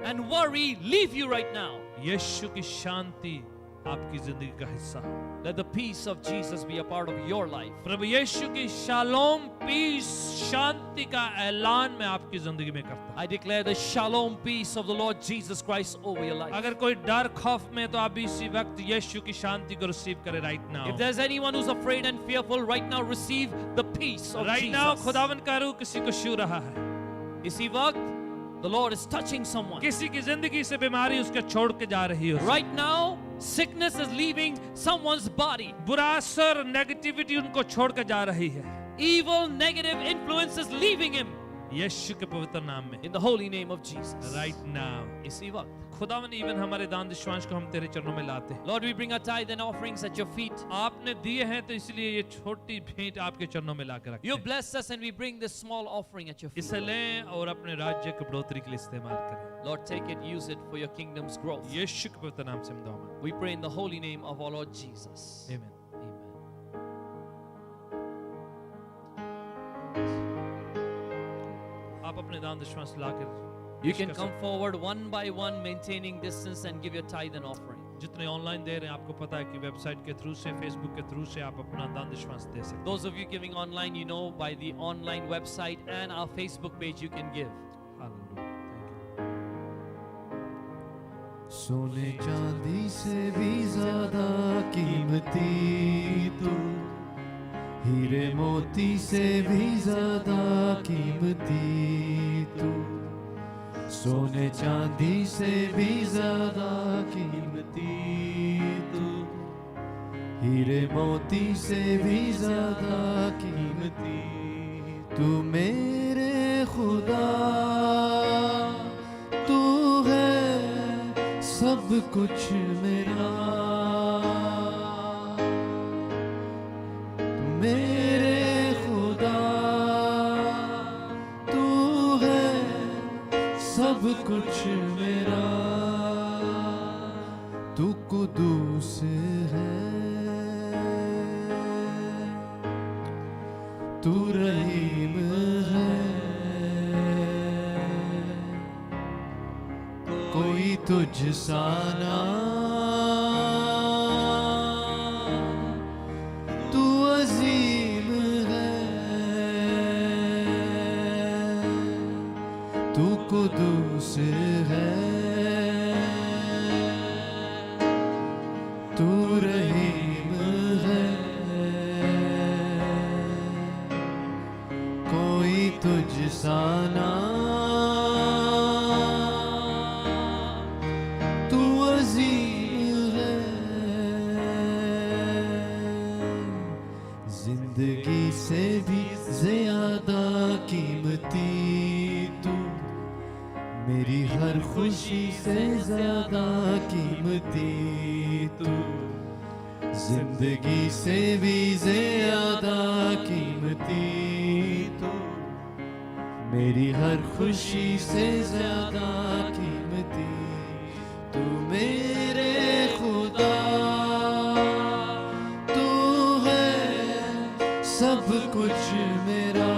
and worry leave you right now. यीशु की शांति आपकी जिंदगी का हिस्सा हो। Let the peace of Jesus be a part of your life. प्रभु यीशु की शालोम पीस शांति का ऐलान मैं आपकी जिंदगी में करता हूं। I declare the shalom peace of the Lord Jesus Christ over your life. अगर कोई डर खौफ में तो आप इसी वक्त यीशु की शांति को रिसीव करें right now। If there's anyone who's afraid and fearful right now, receive the peace of right now Jesus. खुदावन का रूह किसी को छू रहा है। इसी वक्त the Lord is touching someone. किसी की जिंदगी से बीमारी उसके छोड़ के जा रही है। Right now, sickness is leaving someone's body. बुरा असर, नेगेटिविटी उनको छोड़ के जा रही है। Evil, negative influences leaving him. यीशु के पवित्र नाम में In the holy name of Jesus. right now इसी वक्त खुदावन इवन हमारे दान दशवांश को हम तेरे चरणों में लाते हैं। Lord, we bring our tithe and offerings at your feet. आपने दिए हैं तो इसलिए ये छोटी भेंट आपके चरणों में लाकर रखते You हैं। bless us and we bring this small offering at your feet. इसे लें और अपने राज्य की बढ़ोतरी के लिए इस्तेमाल करें। Lord, take it, use it for your kingdom's growth. यीशु के पवित्र नाम से हम दुआ मांगते We pray in the holy name of our Lord Jesus. हैं। आमीन। Amen. आप अपने दान दशवांश लाकर You can come forward one by one, maintaining distance, and give your tithe and offering. जितने ऑनलाइन दे रहे हैं आपको पता है कि वेबसाइट के थ्रू से, फेसबुक के थ्रू से आप अपना दान दशवांश दे सकते हैं। Those of you giving online, you know, by the online website and our Facebook page, you can give. Hallelujah. सोने चांदी से भी ज्यादा कीमती तू, हीरे मोती से भी ज्यादा कीमती तू, सोने चांदी से भी ज्यादा कीमती तू, हीरे मोती से भी ज्यादा कीमती तू, मेरे खुदा तू है सब कुछ मेरा, तू मेरे खुदा तू है सब कुछ मेरा, तू कुदूस है, तू रहीम है, कोई तुझ सा ना, तू अजीम है, तू कुदूस है, तू रहीम है, कोई तुझ सा ना, तू अजीम है, जिंदगी से भी ज्यादा कीमती तू, मेरी हर खुशी से ज्यादा कीमती तू, जिंदगी से भी ज्यादा कीमती तू, मेरी हर खुशी से ज्यादा कीमती तू, मेरे खुदा तू है सब कुछ मेरा,